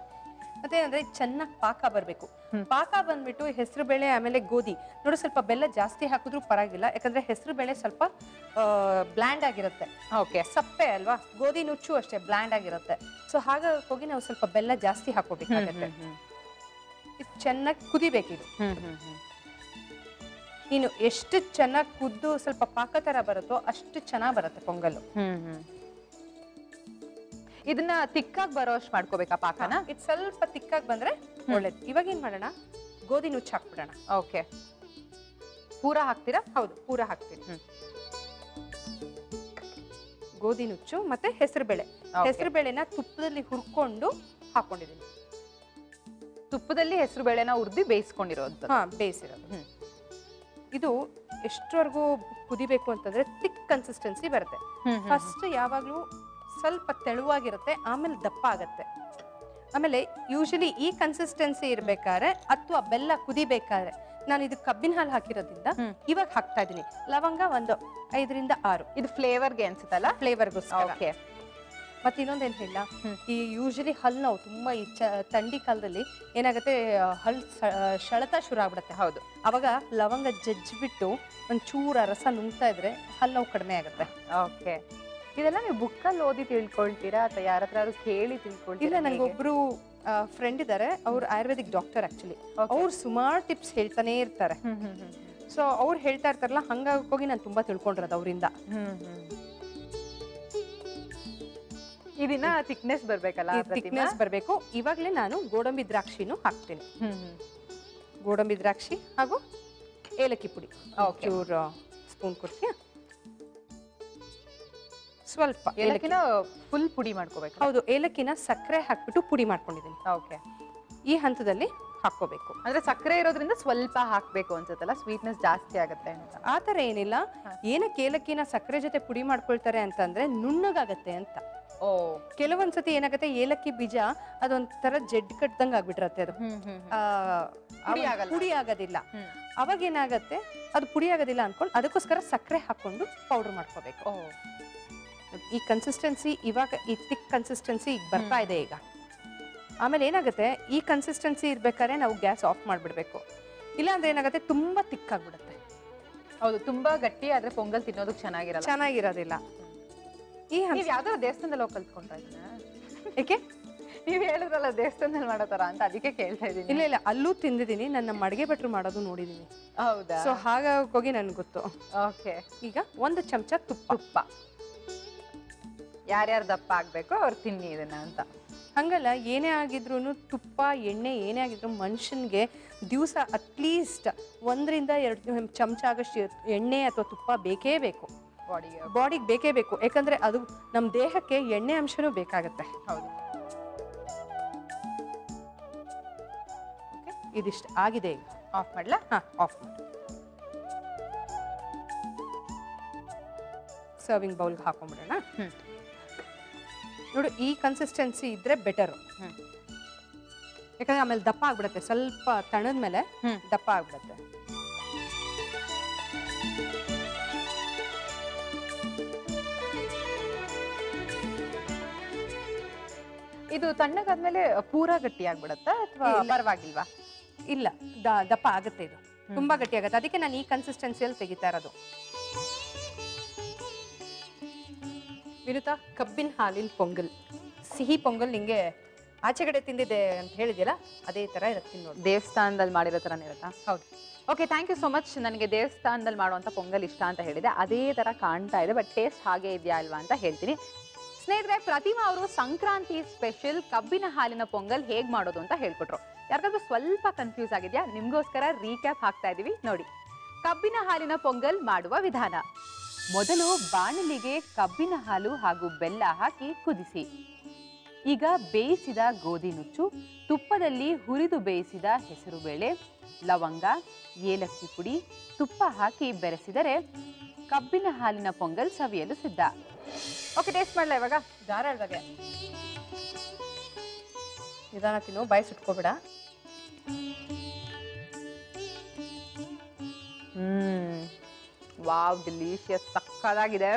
ಮತ್ತೆ ಏನಂದ್ರೆ ಚೆನ್ನಾಗಿ ಪಾಕ ಬರ್ಬೇಕು. ಪಾಕ ಬಂದ್ಬಿಟ್ಟು ಹೆಸರು ಬೇಳೆ ಆಮೇಲೆ ಗೋಧಿ ನೋಡಿ, ಸ್ವಲ್ಪ ಬೆಲ್ಲ ಜಾಸ್ತಿ ಹಾಕಿದ್ರು ಪರವಾಗಿಲ್ಲ, ಯಾಕಂದ್ರೆ ಹೆಸರು ಬೇಳೆ ಸ್ವಲ್ಪ ಬ್ಲ್ಯಾಂಡ್ ಆಗಿರುತ್ತೆ. ಓಕೆ. ಸಪ್ಪೆ ಅಲ್ವಾ, ಗೋಧಿ ನುಚ್ಚು ಅಷ್ಟೇ ಬ್ಲ್ಯಾಂಡ್ ಆಗಿರುತ್ತೆ. ಸೊ ಹಾಗಾಗಿ ನಾವು ಸ್ವಲ್ಪ ಬೆಲ್ಲ ಜಾಸ್ತಿ ಹಾಕೋಬೇಕಾಗುತ್ತೆ. ಇದು ಚೆನ್ನಾಗಿ ಕುದಿಬೇಕಿದು. ನೀನು ಎಷ್ಟು ಚೆನ್ನಾಗಿ ಕುದ್ದು ಸ್ವಲ್ಪ ಪಾಕ ತರ ಬರುತ್ತೋ ಅಷ್ಟು ಚೆನ್ನಾಗಿ ಬರುತ್ತೆ ಪೊಂಗಲ್. ಇದನ್ನ ತಿಕ್ಕಾಗಿ ಬರೋ ಅಷ್ಟು ಮಾಡ್ಕೋಬೇಕಾ ಪಾಕನ? ಇದು ಸ್ವಲ್ಪ ತಿಕ್ಕಾಗಿ ಬಂದ್ರೆ ಒಳ್ಳೇದು. ಇವಾಗ ಏನ್ ಮಾಡೋಣ, ಗೋಧಿ ನುಚ್ಚು ಹಾಕ್ಬಿಡೋಣ. ಓಕೆ. ಪೂರಾ ಹಾಕ್ತೀರಾ? ಹೌದು, ಪೂರಾ ಹಾಕ್ತೀನಿ. ಗೋಧಿ ನುಚ್ಚು ಮತ್ತೆ ಹೆಸರು ಬೇಳೆ. ಹೆಸರು ಬೇಳೆನ ತುಪ್ಪದಲ್ಲಿ ಹುರ್ಕೊಂಡು ಹಾಕೊಂಡಿದ್ದೀನಿ. ತುಪ್ಪದಲ್ಲಿ ಹೆಸರು ಬೇಳೆನ ಹುರಿದು ಬೇಯಿಸ್ಕೊಂಡಿರೋದು? ಹಾ, ಬೇಯಿಸಿರೋದು. ಇದು ಎಷ್ಟವರೆಗೂ ಕುದಿಬೇಕು ಅಂತಂದ್ರೆ ಥಿಕ್ ಕನ್ಸಿಸ್ಟೆನ್ಸಿ ಬರುತ್ತೆ. ಫಸ್ಟ್ ಯಾವಾಗ್ಲೂ ಸ್ವಲ್ಪ ತೆಳುವಾಗಿರುತ್ತೆ, ಆಮೇಲೆ ದಪ್ಪ ಆಗತ್ತೆ. ಆಮೇಲೆ ಯೂಶಲಿ ಈ ಕನ್ಸಿಸ್ಟೆನ್ಸಿ ಇರ್ಬೇಕಾದ್ರೆ ಅಥವಾ ಬೆಲ್ಲ ಕುದಿಬೇಕಾದ್ರೆ, ನಾನು ಇದು ಕಬ್ಬಿನ ಹಾಲು ಹಾಕಿರೋದ್ರಿಂದ ಇವಾಗ ಹಾಕ್ತಾ ಇದೀನಿ. ಲವಂಗ ಒಂದು 5 ರಿಂದ 6. ಇದು ಫ್ಲೇವರ್ಗೆ ಅನ್ಸುತ್ತಲ್ಲ? ಫ್ಲೇವರ್ಗೋಸ್ಕರ. ಓಕೆ. ಮತ್ತೆ ಇನ್ನೊಂದೇನು ಹೇಳ, ಈ ಯೂಶಲಿ ಹಲ್ಲು ನೋವು ತುಂಬಾ ಈ ಥಂಡಿ ಕಾಲದಲ್ಲಿ ಏನಾಗುತ್ತೆ, ಹಲ್ಲು ಸೆಳೆತ ಶುರು ಆಗ್ಬಿಡುತ್ತೆ. ಹೌದು. ಅವಾಗ ಲವಂಗ ಜಜ್ಜಿಬಿಟ್ಟು ಒಂಚೂರ ರಸ ನುಂಗ್ತಾ ಇದ್ರೆ ಹಲ್ಲು ನೋವು ಕಡಿಮೆ ಆಗುತ್ತೆ. ಓಕೆ. ಇದೆಲ್ಲ ನೀವು ಬುಕ್ಕಲ್ಲಿ ಓದಿ ತಿಳ್ಕೊಳ್ತೀರಾ ಅಥವಾ ಯಾರ ಹತ್ರ ಕೇಳಿ ತಿಳ್ಕೊಳ್ತೀರಾ? ಇಲ್ಲ, ನನಗೊಬ್ರು ಫ್ರೆಂಡ್ ಇದ್ದಾರೆ, ಅವ್ರು ಆಯುರ್ವೇದಿಕ್ ಡಾಕ್ಟರ್ ಆಕ್ಚುಲಿ. ಅವ್ರು ಸುಮಾರು ಟಿಪ್ಸ್ ಹೇಳ್ತಾನೆ ಇರ್ತಾರೆ. ಸೊ ಅವ್ರು ಹೇಳ್ತಾ ಇರ್ತಾರಲ್ಲ, ಹಂಗಾಗಿ ಹೋಗಿ ನಾನು ತುಂಬಾ ತಿಳ್ಕೊಂಡಿರೋದು ಅವರಿಂದ. ಇದನ್ನ ಥಿಕ್ನೆಸ್ ಬರ್ಬೇಕಲ್ಲ ಥಿಕ್ನೆಸ್ ಬರಬೇಕು. ಇವಾಗಲೇ ನಾನು ಗೋಡಂಬಿ ದ್ರಾಕ್ಷಿನೂ ಹಾಕ್ತೀನಿ. ಗೋಡಂಬಿ ದ್ರಾಕ್ಷಿ ಹಾಗೂ ಏಲಕ್ಕಿ ಪುಡಿ ಚೂರು ಸ್ಪೂನ್ ಕೊಡ್ತೀಯಾ? ಸ್ವಲ್ಪ ಏಲಕ್ಕಿನ ಫುಲ್ ಪುಡಿ ಮಾಡ್ಕೋಬೇಕು. ಹೌದು, ಏಲಕ್ಕಿನ ಸಕ್ಕರೆ ಹಾಕ್ಬಿಟ್ಟು ಪುಡಿ ಮಾಡ್ಕೊಂಡಿದ್ದೀನಿ. ಓಕೆ, ಈ ಹಂತದಲ್ಲಿ ಹಾಕೋಬೇಕು. ಅಂದ್ರೆ ಸಕ್ಕರೆ ಇರೋದ್ರಿಂದ ಸ್ವಲ್ಪ ಹಾಕ್ಬೇಕು ಅನ್ಸುತ್ತಲ್ಲ, ಸ್ವೀಟ್ನೆಸ್ ಜಾಸ್ತಿ ಆಗುತ್ತೆ ಅಂತ. ಆ ಥರ ಏನಿಲ್ಲ. ಏನಕ್ಕೆ ಏಲಕ್ಕಿನ ಸಕ್ಕರೆ ಜೊತೆ ಪುಡಿ ಮಾಡ್ಕೊಳ್ತಾರೆ ಅಂತಂದ್ರೆ ನುಣ್ಣಗಾಗತ್ತೆ ಅಂತ. ಓ, ಕೆಲವೊಂದ್ಸತಿ ಏನಾಗುತ್ತೆ, ಏಲಕ್ಕಿ ಬೀಜ ಅದೊಂಥರ ಜಡ್ ಕಟ್ದಂಗೆ ಆಗ್ಬಿಟ್ಟಿರತ್ತೆ. ಅದು ಪುಡಿ ಆಗೋದಿಲ್ಲ. ಅವಾಗ ಏನಾಗತ್ತೆ, ಅದು ಪುಡಿ ಆಗೋದಿಲ್ಲ ಅನ್ಕೊಂಡು ಅದಕ್ಕೋಸ್ಕರ ಸಕ್ಕರೆ ಹಾಕೊಂಡು ಪೌಡರ್ ಮಾಡ್ಕೋಬೇಕು. ಈ ಕನ್ಸಿಸ್ಟೆನ್ಸಿ ಇವಾಗ ಈ ಥಿಕ್ ಕನ್ಸಿಸ್ಟೆನ್ಸಿ ಈಗ ಬರ್ತಾ ಇದೆ ಈಗ. ಆಮೇಲೆ ಏನಾಗುತ್ತೆ, ಈ ಕನ್ಸಿಸ್ಟೆನ್ಸಿ ಇರ್ಬೇಕಾದ್ರೆ ನಾವು ಗ್ಯಾಸ್ ಆಫ್ ಮಾಡಿಬಿಡ್ಬೇಕು. ಇಲ್ಲ ಅಂದ್ರೆ ಏನಾಗುತ್ತೆ, ತುಂಬಾ ಥಿಕ್ ಆಗ್ಬಿಡುತ್ತೆ. ಹೌದು, ತುಂಬಾ ಗಟ್ಟಿ ಆದ್ರೆ ಪೊಂಗಲ್ ತಿನ್ನೋದಕ್ಕೆ ಚೆನ್ನಾಗಿರೋದಿಲ್ಲ. ಈ ಯಾವ್ದಾದ್ರು ದೇವಸ್ಥಾನದಲ್ಲಿ ಹೋಗಿ ಕಲ್ತ್ಕೊಂಡ್ರ ಇದನ್ನ? ಏಕೆ ನೀವ್ ಹೇಳಿದ್ರಲ್ಲ ದೇವಸ್ಥಾನದಲ್ಲಿ ಮಾಡೋ ತರ ಅಂತ, ಅದಕ್ಕೆ ಕೇಳ್ತಾ ಇದೀನಿ. ಇಲ್ಲ ಇಲ್ಲ, ಅಲ್ಲೂ ತಿಂದಿದ್ದೀನಿ, ನನ್ನ ಮಡಿಗೆ ಭಟ್ರು ಮಾಡೋದು ನೋಡಿದೀನಿ. ಹೌದಾ? ಸೊ ಹಾಗಾಗಿ ನನ್ಗೆ ಗೊತ್ತು. ಓಕೆ, ಈಗ 1 ಚಮಚ ತುಪ್ಪ. ಯಾರ್ಯಾರು ದಪ್ಪ ಆಗ್ಬೇಕು ಅವ್ರು ತಿನ್ನಿ ಇದನ್ನ ಅಂತ. ಹಂಗಲ್ಲ, ಏನೇ ಆಗಿದ್ರು ತುಪ್ಪ ಎಣ್ಣೆ ಏನೇ ಆಗಿದ್ರು ಮನುಷ್ಯನ್ಗೆ ದಿವಸ ಅಟ್ಲೀಸ್ಟ್ 1 ರಿಂದ 2 ಚಮಚ ಆಗಷ್ಟು ಎಣ್ಣೆ ಅಥವಾ ತುಪ್ಪ ಬೇಕೇ ಬೇಕು. ಬಾಡಿಗೆ ಬೇಕೇ ಬೇಕು. ಯಾಕಂದ್ರೆ ಅದು ನಮ್ಮ ದೇಹಕ್ಕೆ ಎಣ್ಣೆ ಅಂಶನೂ ಬೇಕಾಗತ್ತೆ. ಹೌದು. ಇದಿಷ್ಟು ಆಗಿದೆ. ಈಗ ಆಫ್ ಮಾಡ್ಲಾ? ಹಾ, ಆಫ್ ಮಾಡಿ. ಸರ್ವಿಂಗ್ ಬೌಲ್ಗೆ ಹಾಕೊಂಡ್ಬಿಡೋಣ. ನೋಡು, ಈ ಕನ್ಸಿಸ್ಟೆನ್ಸಿ ಇದ್ರೆ ಬೆಟರು. ಯಾಕಂದ್ರೆ ಆಮೇಲೆ ದಪ್ಪ ಆಗ್ಬಿಡತ್ತೆ. ಸ್ವಲ್ಪ ತಣದ ಮೇಲೆ ದಪ್ಪ ಆಗ್ಬಿಡತ್ತೆ. ಇದು ತಣ್ಣಗಾದ್ಮೇಲೆ ಪೂರಾ ಗಟ್ಟಿ ಆಗ್ಬಿಡತ್ತಾ ಅಥವಾ ಪರವಾಗಿಲ್ವಾ? ಇಲ್ಲ, ದಪ್ಪ ಆಗುತ್ತೆ. ಇದು ತುಂಬಾ ಗಟ್ಟಿ ಆಗುತ್ತೆ. ಅದಕ್ಕೆ ನಾನು ಈ ಕನ್ಸಿಸ್ಟೆನ್ಸಿಯಲ್ಲಿ ತೆಗಿತಾ ಇರೋದು. ವಿನುತಾ, ಕಬ್ಬಿನ ಹಾಲಿನ ಪೊಂಗಲ್, ಸಿಹಿ ಪೊಂಗಲ್ ನಿಂಗೆ ಆಚೆ ಕಡೆ ತಿಂದಿದೆ ಅಂತ ಹೇಳಿದ್ಯಲ್ಲ, ಅದೇ ತರ ಇರುತ್ತೆ ನೋಡಿ. ದೇವಸ್ಥಾನದಲ್ಲಿ ಮಾಡಿರೋ ತರನೇ ಇರುತ್ತಾ? ಹೌದು. Okay, thank you so much. ನನಗೆ ದೇವಸ್ಥಾನದಲ್ಲಿ ಮಾಡುವಂಥ ಪೊಂಗಲ್ ಇಷ್ಟ ಅಂತ ಹೇಳಿದೆ, ಅದೇ ಥರ ಕಾಣ್ತಾ ಇದೆ. ಬಟ್ ಟೇಸ್ಟ್ ಹಾಗೆ ಇದೆಯಾ ಅಲ್ವಾ ಅಂತ ಹೇಳ್ತೀನಿ. ಸ್ನೇಹಿತರೆ, ಪ್ರತಿಮಾ ಅವರು ಸಂಕ್ರಾಂತಿ ಸ್ಪೆಷಲ್ ಕಬ್ಬಿನ ಹಾಲಿನ ಪೊಂಗಲ್ ಹೇಗೆ ಮಾಡೋದು ಅಂತ ಹೇಳ್ಕೊಟ್ರು. ಯಾರಿಗಾದ್ರೂ ಸ್ವಲ್ಪ ಕನ್ಫ್ಯೂಸ್ ಆಗಿದೆಯಾ? ನಿಮಗೋಸ್ಕರ ರೀಕ್ಯಾಪ್ ಹಾಕ್ತಾ ಇದೀವಿ ನೋಡಿ. ಕಬ್ಬಿನ ಹಾಲಿನ ಪೊಂಗಲ್ ಮಾಡುವ ವಿಧಾನ: ಮೊದಲು ಬಾಣಲಿಗೆ ಕಬ್ಬಿನ ಹಾಲು ಹಾಗೂ ಬೆಲ್ಲ ಹಾಕಿ ಕುದಿಸಿ. ಈಗ ಬೇಯಿಸಿದ ಗೋಧಿ ನುಚ್ಚು, ತುಪ್ಪದಲ್ಲಿ ಹುರಿದು ಬೇಯಿಸಿದ ಹೆಸರುಬೇಳೆ, ಲವಂಗ, ಏಲಕ್ಕಿ ಪುಡಿ, ತುಪ್ಪ ಹಾಕಿ ಬೆರೆಸಿದರೆ ಕಬ್ಬಿನ ಹಾಲಿನ ಪೊಂಗಲ್ ಸವಿಯಲು ಸಿದ್ಧ. ಓಕೆ, ಟೇಸ್ಟ್ ಮಾಡಲ ಇವಾಗ? ಧಾರಾಳವಾಗಿ ನಿಧಾನ ತಿನ್ನು, ಬಾಯಿ ಸುಟ್ಕೋಬೇಡ. ವಾವ್, ಡಿಲಿಷಿಯಸ್, ಸಕ್ಕದಾಗಿದೆ.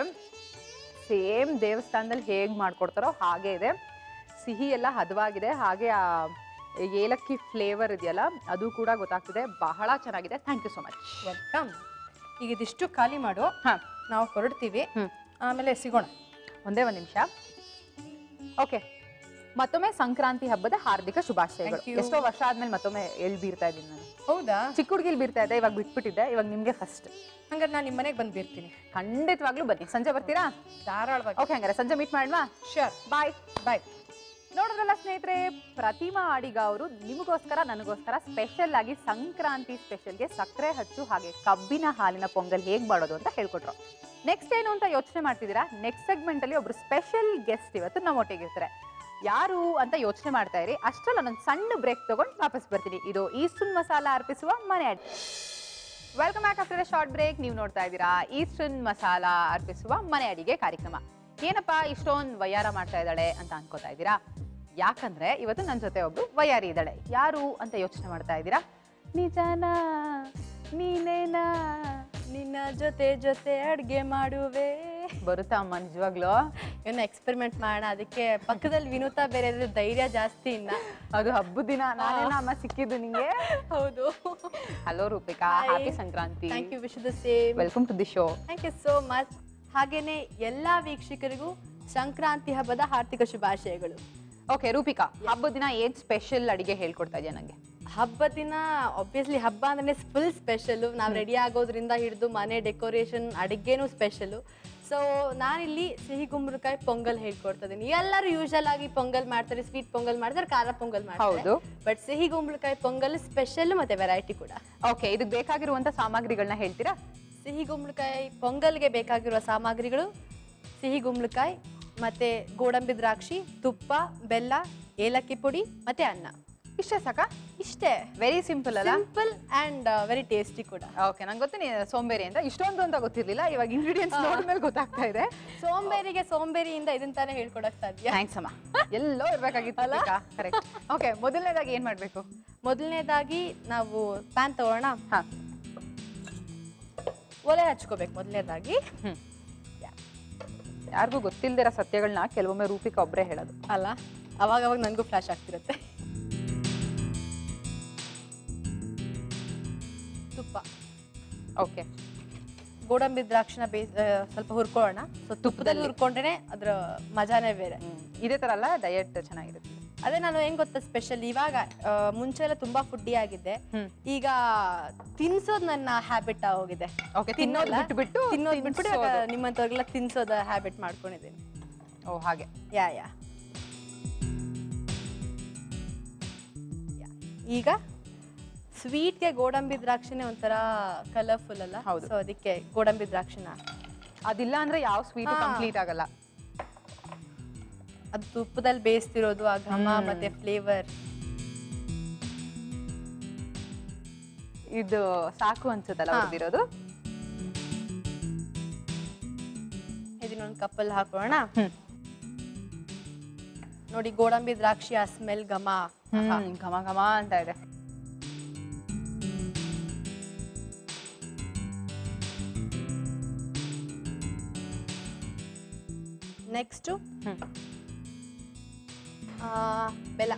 ಸೇಮ್ ದೇವಸ್ಥಾನದಲ್ಲಿ ಹೇಗೆ ಮಾಡ್ಕೊಡ್ತಾರೋ ಹಾಗೆ ಇದೆ. ಸಿಹಿ ಎಲ್ಲ ಹದವಾಗಿದೆ, ಹಾಗೆ ಆ ಏಲಕ್ಕಿ ಫ್ಲೇವರ್ ಇದೆಯಲ್ಲ ಅದು ಕೂಡ ಗೊತ್ತಾಗ್ತಿದೆ. ಬಹಳ ಚೆನ್ನಾಗಿದೆ. Thank you so much. Welcome. ಈಗ ಇದಿಷ್ಟು ಖಾಲಿ ಮಾಡು. ನಾವು ಹೊರಡ್ತೀವಿ, ಆಮೇಲೆ ಸಿಗೋಣ. ಒಂದೇ ಒಂದು ನಿಮಿಷ. ಓಕೆ, ಮತ್ತೊಮ್ಮೆ ಸಂಕ್ರಾಂತಿ ಹಬ್ಬದ ಹಾರ್ದಿಕ ಶುಭಾಶಯಗಳು. ಎಷ್ಟೋ ವರ್ಷ ಆದ್ಮೇಲೆ ಮತ್ತೊಮ್ಮೆ ಎಲ್ಲಿ ಬೀರ್ತಾ ಇದ್ದೀನಿ ನಾನು. ಹೌದಾ? ಚಿಕ್ಕ ಹುಡುಗಿಲ್ ಬೀರ್ತಾ ಇದ್ದೆ, ಇವಾಗ ಬಿಟ್ಬಿಟ್ಟಿದ್ದೆ. ಇವಾಗ ನಿಮ್ಗೆ ಫಸ್ಟ್. ಹಂಗಾರೆ ನಾನು ನಿಮ್ಮ ಮನೆಗೆ ಬಂದು ಬೀರ್ತೀನಿ. ಖಂಡಿತವಾಗ್ಲೂ ಬನ್ನಿ. ಸಂಜೆ ಬರ್ತೀರಾ? ಧಾರಾಳವಾಗಿ. ಓಕೆ, ಹಂಗಾರೆ ಸಂಜೆ ಮೀಟ್ ಮಾಡ್ವಾ? ಶೋರ್. ಬಾಯ್ ಬಾಯ್. ನೋಡಿದ್ರಲ್ಲ ಸ್ನೇಹಿತರೆ, ಪ್ರತಿಮಾ ಅಡಿಗ ಅವರು ನಿಮಗೋಸ್ಕರ ನನಗೋಸ್ಕರ ಸ್ಪೆಷಲ್ ಆಗಿ ಸಂಕ್ರಾಂತಿ ಸ್ಪೆಷಲ್ಗೆ ಸಕ್ಕರೆ ಹಚ್ಚು ಹಾಗೆ ಕಬ್ಬಿನ ಹಾಲಿನ ಪೊಂಗಲ್ ಹೇಗೆ ಮಾಡೋದು ಅಂತ ಹೇಳ್ಕೊಟ್ರು. ನೆಕ್ಸ್ಟ್ ಏನು ಅಂತ ಯೋಚನೆ ಮಾಡ್ತಿದ್ದೀರಾ? ನೆಕ್ಸ್ಟ್ ಸೆಗ್ಮೆಂಟ್ ಅಲ್ಲಿ ಒಬ್ರು ಸ್ಪೆಷಲ್ ಗೆಸ್ಟ್ ಇವತ್ತು ನಮ್ಮೊಟ್ಟಿಗಿರ್ತಾರೆ. ಯಾರು ಅಂತ ಯೋಚನೆ ಮಾಡ್ತಾ ಇರಿ. ಅಷ್ಟರಲ್ಲಿ ನಾನು ಸಣ್ಣ ಬ್ರೇಕ್ ತಗೊಂಡು ವಾಪಸ್ ಬರ್ತೀನಿ. ಇದು ಈಸ್ಟರ್ನ್ ಮಸಾಲಾ ಅರ್ಪಿಸುವ ಮನೆ ಅಡಿಗೆ. Welcome back after a short break. ನೀವು ನೋಡ್ತಾ ಇದ್ದೀರಾ ಈಸ್ಟರ್ನ್ ಮಸಾಲಾ ಅರ್ಪಿಸುವ ಮನೆ ಅಡಿಗೆ ಕಾರ್ಯಕ್ರಮ. ಏನಪ್ಪಾ ಇಷ್ಟೊಂದು ವಯ್ಯಾರ ಮಾಡ್ತಾ ಇದ್ದಾಳೆ ಅಂತ ಅನ್ಕೋತಾ ಇದ್ದೀರಾ? ಯಾಕಂದ್ರೆ ಇವತ್ತು ನನ್ನ ಜೊತೆ ಒಬ್ರು ವಯ್ಯಾರಿ ಇದ್ದಾಳೆ. ಯಾರು ಅಂತ ಯೋಚನೆ ಮಾಡ್ತಾ ಇದ್ದೀರಾ? ನಿಜನಾ, ನೀನೇನಾ, ನಿನ್ನ ಜೊತೆ ಜೊತೆ ಅಡ್ಗೆ ಮಾಡುವೆ. ಬರುತ್ತಾ ಅಮ್ಮ ನಿಜವಾಗ್ಲೂ? ಇನ್ನು ಎಕ್ಸ್ಪೆರಿಮೆಂಟ್ ಮಾಡೋಣ. ಅದಕ್ಕೆ ಪಕ್ಕದಲ್ಲಿ ವಿನುತಾ ಬೇರೆ ಧೈರ್ಯ ಜಾಸ್ತಿ. ಇನ್ನ ಅದು ಹಬ್ಬದ ದಿನ ನಾನೇನ ಅಮ್ಮ ಸಿಕ್ಕಿದ್ದು ನಿಂಗೆ? ಹೌದು. Hello Rupika, happy Sankranti. Thank you, wish the same. Welcome to the show. Thank you so much. ಹಾಗೇನೆ ಎಲ್ಲಾ ವೀಕ್ಷಕರಿಗೂ ಸಂಕ್ರಾಂತಿ ಹಬ್ಬದ ಹಾರ್ದಿಕ ಶುಭಾಶಯಗಳು. ಓಕೆ ರೂಪಿಕಾ, ಹಬ್ಬದ ದಿನ ಏನ್ ಸ್ಪೆಷಲ್ ಅಡಿಗೆ ಹೇಳ್ಕೊಡ್ತಾ ಇದೆಯಾ ನಂಗೆ? ಹಬ್ಬದ ದಿನ ಆಬ್ವಿಯಸ್ಲಿ ಹಬ್ಬ ಅಂದ್ರೆ ಫುಲ್ ಸ್ಪೆಷಲು. ನಾವು ರೆಡಿ ಆಗೋದ್ರಿಂದ ಹಿಡಿದು ಮನೆ ಡೆಕೋರೇಷನ್ ಅಡಿಗೆನೂ ಸ್ಪೆಷಲು. ಸೊ ನಾನಿಲ್ಲಿ ಸಿಹಿ ಗುಂಬಳಕಾಯಿ ಪೊಂಗಲ್ ಹೇಳ್ಕೊಡ್ತಾ ಇದೀನಿ. ಎಲ್ಲರೂ ಯೂಶಲ್ ಆಗಿ ಪೊಂಗಲ್ ಮಾಡ್ತಾರೆ, ಸ್ವೀಟ್ ಪೊಂಗಲ್ ಮಾಡ್ತಾರೆ, ಖಾರ ಪೊಂಗಲ್ ಮಾಡ್ತಾರೆ. ಬಟ್ ಸಿಹಿ ಗುಂಬಳಕಾಯಿ ಪೊಂಗಲ್ ಸ್ಪೆಷಲ್ ಮತ್ತೆ ವೆರೈಟಿ ಕೂಡ. ಓಕೆ, ಇದಕ್ಕೆ ಬೇಕಾಗಿರುವಂತ ಸಾಮಗ್ರಿಗಳನ್ನ ಹೇಳ್ತೀರಾ? ಸಿಹಿ ಗುಂಬಳಕಾಯಿ ಪೊಂಗಲ್ಗೆ ಬೇಕಾಗಿರುವ ಸಾಮಗ್ರಿಗಳು ಸಿಹಿ ಗುಂಬಳಕಾಯಿ ಮತ್ತೆ ಗೋಡಂಬಿ ದ್ರಾಕ್ಷಿ, ತುಪ್ಪ, ಬೆಲ್ಲ, ಏಲಕ್ಕಿ ಪುಡಿ ಮತ್ತೆ ಅನ್ನ. ಇಷ್ಟೇ ಸಾಕಾ? ಇಷ್ಟೇ. ವೆರಿ ಸಿಂಪಲ್ ಅಲ್ಲ? ಸಿಂಪಲ್ ಅಂಡ್ ವೆರಿ ಟೇಸ್ಟಿ ಕೂಡ. ಓಕೆ, ನಂಗೆ ಗೊತ್ತೀನಿ ಸೋಂಬೇರಿ ಅಂತ. ಇಷ್ಟೊಂದು ಅಂತ ಗೊತ್ತಿರ್ಲಿಲ್ಲ, ಇವಾಗ ಇಂಗ್ರೀಡಿಯೆಂಟ್ಸ್ ನೋಡಿದ್ಮೇಲೆ ಗೊತ್ತಾಗ್ತಾ ಇದೆ. ಸೋಂಬೇರಿಗೆ ಸೋಂಬೇರಿಯಿಂದ ಇದನ್ನ ತಾನೇ ಹೇಳ್ಕೊಡಕ್ ಸಾಧ್ಯ. ಥ್ಯಾಂಕ್ಸ್ ಅಮ್ಮ, ಎಲ್ಲೋ ಇರ್ಬೇಕಾಗಿತ್ತು. ಕರೆಕ್ಟ್. ಓಕೆ, ಮೊದಲನೇದಾಗಿ ಏನ್ ಮಾಡ್ಬೇಕು? ಮೊದಲನೇದಾಗಿ ನಾವು ಪ್ಯಾನ್ ತಗೋಣ. ಒಲೆ ಹಚ್ಕೋಬೇಕು ಮೊದಲನೇದಾಗಿ. ಯಾರಿಗೂ ಗೊತ್ತಿಲ್ದಿರೋ ಸತ್ಯಗಳನ್ನ ಕೆಲವೊಮ್ಮೆ ರೂಪಿಕಾ ಒಬ್ಬರೇ ಹೇಳೋದು ಅಲ್ಲ, ಅವಾಗ ನನಗೂ ಫ್ಲಾಶ್ ಆಗ್ತಿರುತ್ತೆ. ತುಪ್ಪ. ಓಕೆ, ಗೋಡಂಬಿ ದ್ರಾಕ್ಷಿನ ಸ್ವಲ್ಪ ಹುರ್ಕೊಳ್ಳೋಣ. ಸೊ ತುಪ್ಪದಲ್ಲಿ ಹುರ್ಕೊಂಡ್ರೆ ಅದ್ರ ಮಜಾನೇ ಬೇರೆ. ಇದೇ ತರ ಅಲ್ಲ ಡಯಟ್ ಚೆನ್ನಾಗಿರುತ್ತೆ. ಅದೇ ನಾನು ಏನ್ ಗೊತ್ತಾ ಸ್ಪೆಷಲ್, ಇವಾಗ ಮುಂಚೆ ಎಲ್ಲ ತುಂಬಾ ಫುಡ್ಡಿ ಆಗಿದ್ದೆ, ಈಗ ತಿನ್ಸೋದ್ ನನ್ನ ಹ್ಯಾಬಿಟ್ ಆಗೋಗಿದೆ. ತಿನ್ನೋದು ಬಿಟ್ಬಿಟ್ಟು ನಿಮ್ಮಂತವ್ರಿಗೆಲ್ಲ ತಿನ್ಸೋದ ಹ್ಯಾಬಿಟ್ ಮಾಡ್ಕೊಂಡಿದ್ದೀನಿ. ಓ ಹಾಗೆ. ಯಾ ಈಗ ಸ್ವೀಟ್ಗೆ ಗೋಡಂಬಿ ದ್ರಾಕ್ಷಿನೇ ಒಂಥರ ಕಲರ್ಫುಲ್ ಅಲ್ಲ? ಹೌದು. ಸೊ ಅದಕ್ಕೆ ಗೋಡಂಬಿ ದ್ರಾಕ್ಷಿನ. ಅದಿಲ್ಲ ಅಂದ್ರೆ ಯಾವ ಸ್ವೀಟ್ ಕಂಪ್ಲೀಟ್ ಆಗಲ್ಲ. ಅದು ತುಪ್ಪದಲ್ಲಿ ಬೇಯಿಸ್ತಿರೋದು, ಆ ಘಮ ಮತ್ತೆ ಫ್ಲೇವರ್, ಇದು ಸಾಕು ಅನ್ಸುತ್ತಲ್ಲ ಹೊಡೆದಿರೋದು. ಇದನ್ನೊಂದು ಕಪ್ಪಲ್ಲಿ ಹಾಕೋಣ. ನೋಡಿ ಗೋಡಂಬಿ ದ್ರಾಕ್ಷಿ ಆ ಸ್ಮೆಲ್, ಘಮ ಘಮ ಘಮ ಅಂತ ಇದೆ. ನೆಕ್ಸ್ಟ್ ಬೆಲ್ಲ.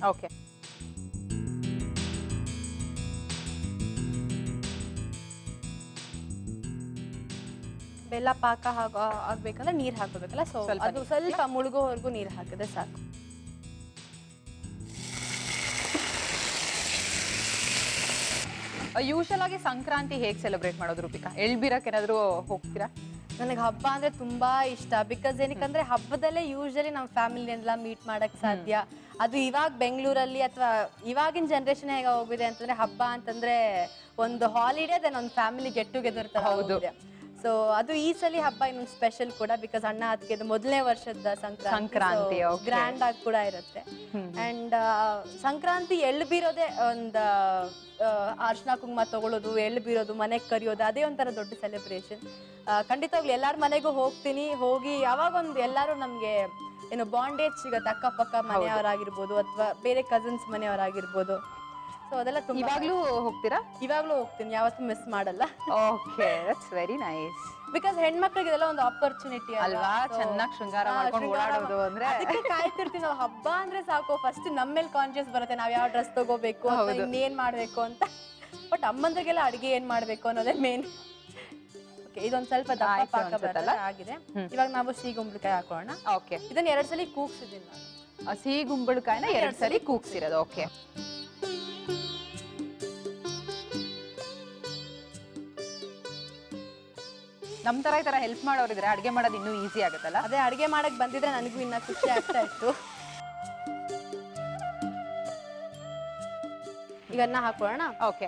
ಓಕೆ, ಬೆಲ್ಲ ಪಾಕ ಆಗ್ಬೇಕಂದ್ರೆ ನೀರ್ ಹಾಕೋಬೇಕಲ್ಲ. ಸೊ ಅದು ಸ್ವಲ್ಪ ಮುಳುಗೋವರೆಗೂ ನೀರ್ ಹಾಕಿದ್ರೆ ಸಾಕು. ಯೂಶಲ್ ಆಗಿ ಸಂಕ್ರಾಂತಿ ಹೇಗೆ ಸೆಲೆಬ್ರೇಟ್ ಮಾಡೋದು ರೂಪಿಕಾ? ಎಳ್ಬೀರಕ್ಕೆ ಏನಾದ್ರು ಹೋಗ್ತೀರಾ? ನನಗೆ ಹಬ್ಬ ಅಂದ್ರೆ ತುಂಬಾ ಇಷ್ಟ. ಬಿಕಾಸ್ ಏನಕ್ಕಂದ್ರೆ ಹಬ್ಬದಲ್ಲೇ ಯೂಶಲಿ ನಮ್ಮ ಫ್ಯಾಮಿಲಿನೆಲ್ಲ ಮೀಟ್ ಮಾಡಕ್ ಸಾಧ್ಯ. ಅದು ಇವಾಗ ಬೆಂಗಳೂರಲ್ಲಿ ಅಥವಾ ಇವಾಗಿನ ಜನ್ರೇಷನ್ ಹೇಗೆ ಹೋಗಿದೆ ಅಂತಂದ್ರೆ, ಹಬ್ಬ ಅಂತಂದ್ರೆ ಒಂದು ಹಾಲಿಡೇ, ದೆನ್ ಒಂದು ಫ್ಯಾಮಿಲಿ ಗೆಟ್ ಟುಗೆದರ್ ತರ ಹೋಗಿದೆ. ಸೊ ಅದು ಈ ಸಲ ಹಬ್ಬ ಇನ್ನೊಂದು ಸ್ಪೆಷಲ್ ಕೂಡ. ಬಿಕಾಸ್ ಅಣ್ಣ ಅದಕ್ಕೆ ಮೊದಲನೇ ವರ್ಷದ ಸಂಕ್ರಾಂತಿ ಗ್ರ್ಯಾಂಡ್ ಆಗಿ ಕೂಡ ಇರುತ್ತೆ. ಅಂಡ್ ಸಂಕ್ರಾಂತಿ ಎಳ್ಳು ಬೀರೋದೇ ಒಂದು ಅರ್ಶಿನ ಕುಂಕುಮ ತಗೊಳ್ಳೋದು, ಎಳ್ಳು ಬೀರೋದು, ಮನೆಗೆ ಕರಿಯೋದು, ಅದೇ ಒಂಥರ ದೊಡ್ಡ ಸೆಲೆಬ್ರೇಷನ್. ಖಂಡಿತವಾಗ್ಲು ಎಲ್ಲಾರ ಮನೆಗೂ ಹೋಗ್ತೀನಿ. ಹೋಗಿ ಯಾವಾಗೊಂದು ಎಲ್ಲಾರು ನಮ್ಗೆ ಏನೋ ಬಾಂಡೇಜ್ ಸಿಗತ್ತೆ, ಅಕ್ಕಪಕ್ಕ ಮನೆಯವರಾಗಿರ್ಬೋದು ಅಥವಾ ಬೇರೆ ಕಸಿನ್ಸ್ ಮನೆಯವರಾಗಿರ್ಬೋದು. ಸೊ ಅದೆಲ್ಲ ತುಂಬಾ. ಇವಾಗ್ಲೂ ಹೋಗ್ತೀರಾ? ಇವಾಗ್ಲೂ ಹೋಗ್ತೀನಿ, ಯಾವತ್ತೂ ಮಿಸ್ ಮಾಡಲ್ಲ. Okay, that's very nice. Because ಹೆಣ್ಮಕ್ಳಿಗೆ ಇದೆಲ್ಲ ಒಂದು ಆಪರ್ಚುನಿಟಿ ಅಲ್ವಾ, ಚೆನ್ನಾಗಿ ಶೃಂಗಾರ ಮಾಡ್ಕೊಂಡು ಓಡಾಡೋದು ಅಂದ್ರೆ. ಅದಕ್ಕೆ ಕಾಯ್ತಿರ್ತೀವಿ ನಾವು, ಹಬ್ಬ ಅಂದ್ರೆ ಸಾಕು ಫಸ್ಟ್ ನಮ್ಮ ಮೇಲೆ ಕಾನ್ಶಿಯಸ್ ಬರುತ್ತೆ, ನಾವ್ ಯಾವ ಡ್ರೆಸ್ ತಗೋಬೇಕು, ಇನ್ನೇನ್ ಮಾಡ್ಬೇಕು ಅಂತ. ಬಟ್ ಅಮ್ಮಂದ್ರಿಗೆಲ್ಲ ಅಡಿಗೆ ಏನ್ ಮಾಡ್ಬೇಕು ಅನ್ನೋದೇ ಮೇನ್. ಓಕೆ, ಇದೊಂದ್ ಸ್ವಲ್ಪ ದಪ್ಪ ಪಾಕ ಬರಲ್ಲ ಆಗಿದೆ. ಇವಾಗ ನಾವು ಸಿಹಿ ಗುಂಬಳಕಾಯಿ ಹಾಕೋಣ. ಓಕೆ, ಇದನ್ನ 2 ಸಲ ಕೂಗ್ಸಿದ್ದೀನಿ ನಾನು. ಸಿಹಿ ಗುಂಬಳಕಾಯಿನ 2 ಸರಿ ಕೂಗ್ಸಿರೋದು. ಓಕೆ, ನಮ್ ತರ ಈ ತರ ಹೆಲ್ಪ್ ಮಾಡೋರಿದ್ರೆ ಅಡ್ಗೆ ಮಾಡೋದು ಇನ್ನೂ ಈಸಿ ಆಗುತ್ತಲ್ಲ? ಅದೇ ಅಡ್ಗೆ ಮಾಡಕ್ ಬಂದಿದ್ರೆ ನನಗೂ ಇನ್ನ ಖುಷಿ ಆಗ್ತಾ ಇತ್ತು. ಈಗ ಅನ್ನ ಹಾಕೋಣ. ಓಕೆ,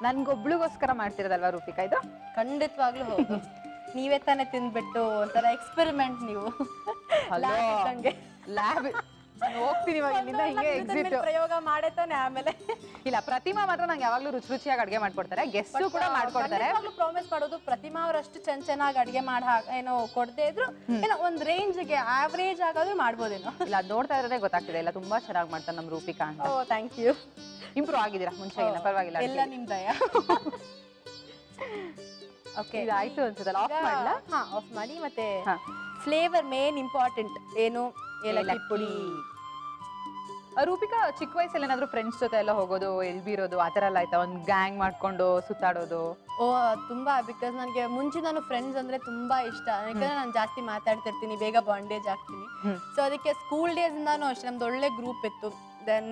ನನ್ಗೊಬ್ಳಿಗೋಸ್ಕರ ಮಾಡ್ತಿರೋದಲ್ವಾ ರೂಪಿಕಾ ಇದು? ಖಂಡಿತವಾಗ್ಲೂ ಹೌದು. ನೀವೇ ತಾನೇ ತಿಂದ್ಬಿಟ್ಟು ಒಂಥರ ಎಕ್ಸ್ಪೆರಿಮೆಂಟ್ ನೀವು. ಲ್ಯಾಬ್ ಹೋಗ್ತೀನಿ ಇವಾಗ ಇಲ್ಲಿಂದ, ಹಿಂಗೆ ಎಕ್ಸಿಟ್ ಪ್ರಯೋಗ ಮಾಡೇ ತಾನೆ ಆಮೇಲೆ. ಇಲ್ಲ, ಪ್ರತಿಮಾ ಮಾತ್ರ ನಂಗೆ ಯಾವಾಗ್ಲೂ ರುಚಿ ರುಚಿಯಾಗಿ ಅಡ್ಗೆ ಮಾಡ್ಕೊಡ್ತಾರೆ, ಗೆಸ್ಟ್ ಕೂಡ ಮಾಡ್ಕೊಡ್ತಾರೆ. ಪ್ರಾಮಿಸ್ ಮಾಡೋದು, ಪ್ರತಿಮಾ ಅವರಷ್ಟು ಚೆನ್ನಾಗಿ ಅಡ್ಗೆ ಏನೋ ಕೊಡದೇ ಇದ್ರು ಏನೋ ಒಂದ್ ರೇಂಜ್ಗೆ ಆವರೇಜ್ ಆಗಾದ್ರೂ ಮಾಡ್ಬೋದೇನೋ. ಇಲ್ಲ, ಅದ್ ನೋಡ್ತಾ ಇರೋದೇ ಗೊತ್ತಾಗ್ತಿದೆ, ಇಲ್ಲ ತುಂಬಾ ಚೆನ್ನಾಗಿ ಮಾಡ್ತಾರೆ ನಮ್ ರೂಪಿಕಾ ಅಂತ. ಓ, ಥ್ಯಾಂಕ್ ಯು. ಇಂಪ್ರೂವ್ ಆಗಿದ್ದೀರಾ ಮುಂಚೆಗಿನ, ಪರವಾಗಿಲ್ಲ. ಎಲ್ಲ ನಿಮ್ ದಯ. ಓಕೆ, ಇದಾಯ್ತು ಅನ್ಸುತ್ತಲ್ಲ, ಆಫ್ ಮಾಡಲ್ಲ? ಹಾ, ಆಫ್ ಮಾಡಿ. ಮತ್ತೆ ಫ್ಲೇವರ್ ಮೇನ್ ಇಂಪಾರ್ಟೆಂಟ್ ಏನು, ಏಲಕ್ಕಿ ಪುಡಿ. ರೂಪಿಕಾ ಚಿಕ್ಕ ವಯಸ್ಸಲ್ಲಿ ಏನಾದ್ರು ಫ್ರೆಂಡ್ಸ್ ಜೊತೆ ಎಲ್ಲ ಹೋಗೋದು ಎಲ್ಬಿರೋದು ಆ ಥರ ಎಲ್ಲ ಆಯ್ತಾ? ಒಂದು ಗ್ಯಾಂಗ್ ಮಾಡ್ಕೊಂಡು ಸುತ್ತಾಡೋದು? ಓ ತುಂಬಾ, ಬಿಕಾಸ್ ನನಗೆ ಮುಂಚೆ ನಾನು ಫ್ರೆಂಡ್ಸ್ ಅಂದ್ರೆ ತುಂಬಾ ಇಷ್ಟ. ಯಾಕಂದ್ರೆ ನಾನು ಜಾಸ್ತಿ ಮಾತಾಡ್ತಿರ್ತೀನಿ, ಬೇಗ ಬಾಂಡೇಜ್ ಆಗ್ತೀನಿ. ಸೊ ಅದಕ್ಕೆ ಸ್ಕೂಲ್ ಡೇಸ್ ಇಂದಾನು ಅಷ್ಟೇ ನಮ್ದು ಒಳ್ಳೆ ಗ್ರೂಪ್ ಇತ್ತು. ದೆನ್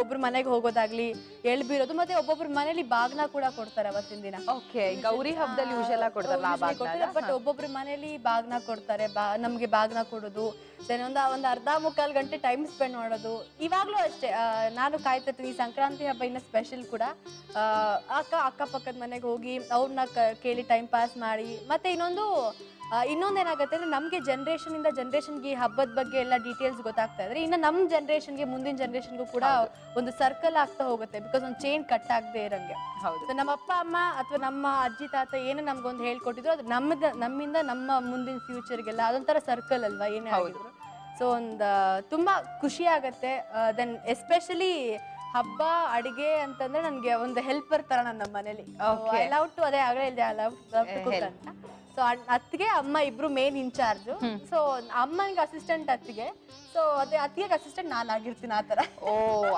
ಒಬ್ರು ಮನೆಗೆ ಹೋಗೋದಾಗ್ಲಿ, ಎಳ್ಬಿರೋದು, ಮತ್ತೆ ಒಬ್ಬೊಬ್ರು ಮನೇಲಿ ಬಾಗ್ನ ಕೂಡ ಕೊಡ್ತಾರೆ ಅವತ್ತಿನ ದಿನ. ಓಕೆ, ಗೌರಿ ಹಬ್ಬದಲ್ಲಿ ಯೂಶಲ್ ಆಗಿ ಕೊಡ್ತಾರಲ್ಲ, ಬಟ್ ಒಬ್ಬೊಬ್ರು ಮನೇಲಿ ಬಾಗ್ನ ಕೊಡ್ತಾರೆ, ನಮ್ಗೆ ಬಾಗ್ನ ಕೊಡೋದು. ದೆನ್ ಒಂದು ಅರ್ಧ ಮುಕ್ಕಾಲು ಗಂಟೆ ಟೈಮ್ ಸ್ಪೆಂಡ್ ಮಾಡೋದು. ಇವಾಗ್ಲೂ ಅಷ್ಟೇ ನಾನು ಕಾಯ್ತಿರ್ತೀನಿ. ಈ ಸಂಕ್ರಾಂತಿ ಹಬ್ಬ ಇನ್ನ ಸ್ಪೆಷಲ್ ಕೂಡ. ಅಕ್ಕಪಕ್ಕದ ಮನೆಗೆ ಹೋಗಿ ಅವ್ರನ್ನ ಕೇಳಿ ಟೈಮ್ ಪಾಸ್ ಮಾಡಿ. ಮತ್ತೆ ಇನ್ನೊಂದೇನಾಗುತ್ತೆ ಅಂದ್ರೆ ನಮ್ಗೆ ಜನರೇಷನ್ ಇಂದ ಜನರೇಷನ್ಗೆ ಈ ಹಬ್ಬದ ಬಗ್ಗೆ ಎಲ್ಲ ಡೀಟೇಲ್ಸ್ ಗೊತ್ತಾಗ್ತಾ ಇದ್ರೆ ಇನ್ನು ನಮ್ಮ ಜನರೇಷನ್ಗೆ ಮುಂದಿನ ಜನರೇಷನ್ಗೂ ಕೂಡ ಒಂದು ಸರ್ಕಲ್ ಆಗ್ತಾ ಹೋಗುತ್ತೆ. ಬಿಕಾಸ್ ಒಂದು ಚೈನ್ ಕಟ್ ಆಗದೆ ಇರಂಗೆ. ಸೊ ನಮ್ಮ ಅಪ್ಪ ಅಮ್ಮ ಅಥವಾ ನಮ್ಮ ಅಜ್ಜಿ ತಾತ ಏನೋ ನಮ್ಗೊಂದು ಹೇಳ್ಕೊಟ್ಟಿದ್ರು, ಅದು ನಮ್ಮಿಂದ ನಮ್ಮ ಮುಂದಿನ ಫ್ಯೂಚರ್ಗೆಲ್ಲ ಅದೊಂಥರ ಸರ್ಕಲ್ ಅಲ್ವಾ ಏನೇ ಆಗಿದ್ರು. ಸೊ ತುಂಬಾ ಖುಷಿ ಆಗತ್ತೆ. ದೆನ್ ಎಸ್ಪೆಷಲಿ ಹಬ್ಬ ಅಡಿಗೆ ಅಂತಂದ್ರೆ ನನ್ಗೆ ಒಂದು ಹೆಲ್ಪರ್ ತರ ನಮ್ಮ ಮನೇಲಿ. ಐ ಲವ್ ಟು, ಅದೇ ಆಗಲೇ ಹೇಳಿದೆ, ಐ ಲವ್ ಟು ಕುಕ್ ಅಂತ. ಸೊ ಅತ್ತಿಗೆ ಅಮ್ಮ ಇಬ್ರು ಮೇನ್ ಇನ್ಚಾರ್ಜ್. ಸೊ ಅಮ್ಮನಿಗೆ ಅಸಿಸ್ಟೆಂಟ್ ಅತ್ತಿಗೆ. ಸೊ ಅದೇ ಅತ್ತಿಗೆ ಅಸಿಸ್ಟೆಂಟ್ ನಾನು ಆಗಿರ್ತೀನಿ ಆ ತರ. ಓ,